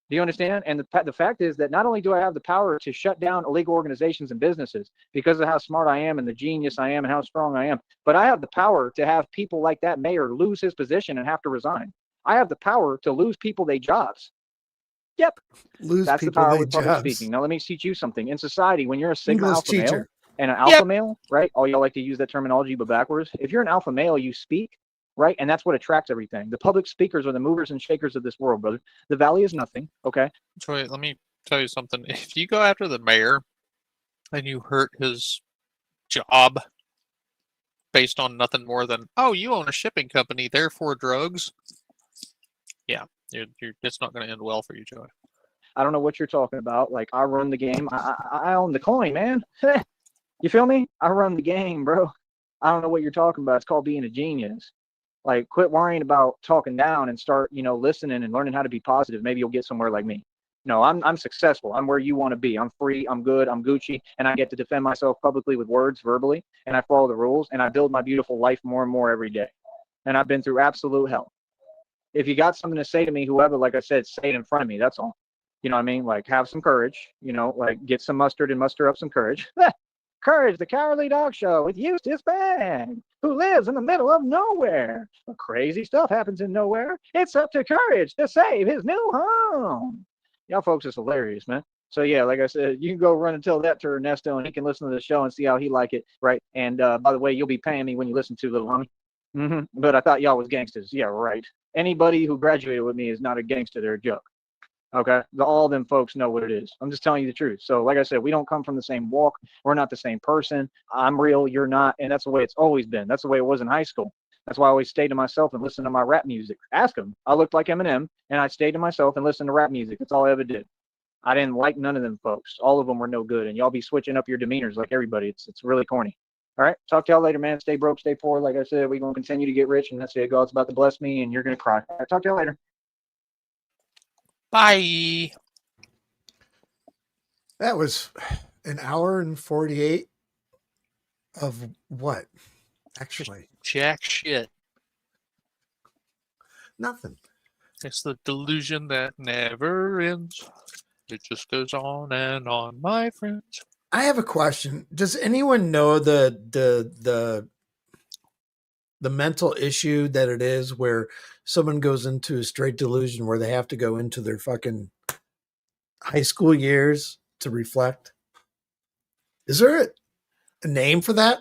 Do you understand? And the fact is that not only do I have the power to shut down illegal organizations and businesses because of how smart I am and the genius I am and how strong I am, but I have the power to have people like that mayor lose his position and have to resign. I have the power to lose people their jobs. Yep. That's the power with public speaking. Now, let me teach you something. In society, when you're a Sigma alpha male and an alpha male, right? All y'all like to use that terminology, but backwards. If you're an alpha male, you speak, right? And that's what attracts everything. The public speakers are the movers and shakers of this world, brother. The valley is nothing, okay? Troy, let me tell you something. If you go after the mayor and you hurt his job based on nothing more than, oh, you own a shipping company, therefore drugs, yeah, it's not going to end well for you, Joey. I don't know what you're talking about. Like, I run the game. I own the coin, man. You feel me? I run the game, bro. I don't know what you're talking about. It's called being a genius. Like, quit worrying about talking down and start, listening and learning how to be positive. Maybe you'll get somewhere like me. No, I'm successful. I'm where you want to be. I'm free. I'm good. I'm Gucci. And I get to defend myself publicly with words, verbally. And I follow the rules. And I build my beautiful life more and more every day. And I've been through absolute hell. If you got something to say to me, whoever, like I said, say it in front of me. That's all. You know what I mean? Like, have some courage. Like, get some mustard and muster up some courage. Courage, the Cowardly Dog Show with Eustace Bang, who lives in the middle of nowhere. But crazy stuff happens in nowhere. It's up to Courage to save his new home. Y'all folks is hilarious, man. So, yeah, like I said, you can go run and tell that to Ernesto, and he can listen to the show and see how he like it, right? And, by the way, you'll be paying me when you listen to Little Homie. But I thought y'all was gangsters. Yeah, right. Anybody who graduated with me is not a gangster. They're a joke. Okay, all of them folks know what it is. I'm just telling you the truth. So, like I said, we don't come from the same walk. We're not the same person. I'm real, you're not, and that's the way it's always been. That's the way it was in high school. That's why I always stayed to myself and listened to my rap music. Ask them. I looked like Eminem, and I stayed to myself and listened to rap music. That's all I ever did. I didn't like none of them folks. All of them were no good, and y'all be switching up your demeanors like everybody. It's really corny. All right, talk to y'all later, man. Stay broke, stay poor. Like I said, we're going to continue to get rich, and that's it. God's about to bless me, and you're going to cry. All right, talk to y'all later. Bye. That was an hour and 48 of what? Actually, Jack shit. nothing. It's the delusion that never ends. It just goes on and on, my friends. I have a question. Does anyone know the mental issue that it is where someone goes into a straight delusion where they have to go into their fucking high school years to reflect? Is there a name for that?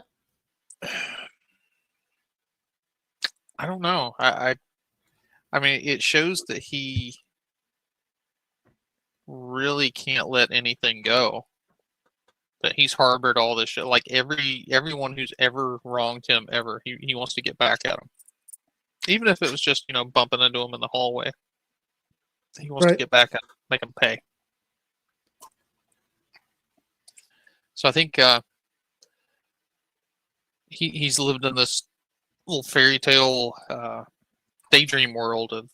I don't know. I mean, it shows that he really can't let anything go. That he's harbored all this shit. Like everyone who's ever wronged him ever, he wants to get back at him. Even if it was just, bumping into him in the hallway. He wants to get back at him, make him pay. So I think he's lived in this little fairy tale daydream world of,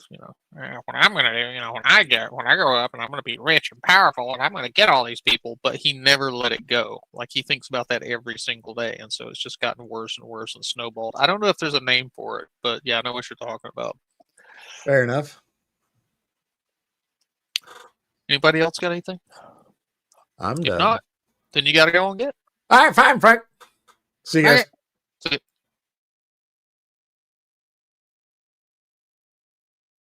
what I'm gonna do, when I grow up and I'm gonna be rich and powerful and I'm gonna get all these people, but he never let it go. Like he thinks about that every single day, and so it's just gotten worse and worse and snowballed. I don't know if there's a name for it, but yeah, I know what you're talking about. Fair enough. Anybody else got anything? I'm If done. not, then you got to go and get. All right, fine, Frank. See you guys. Okay.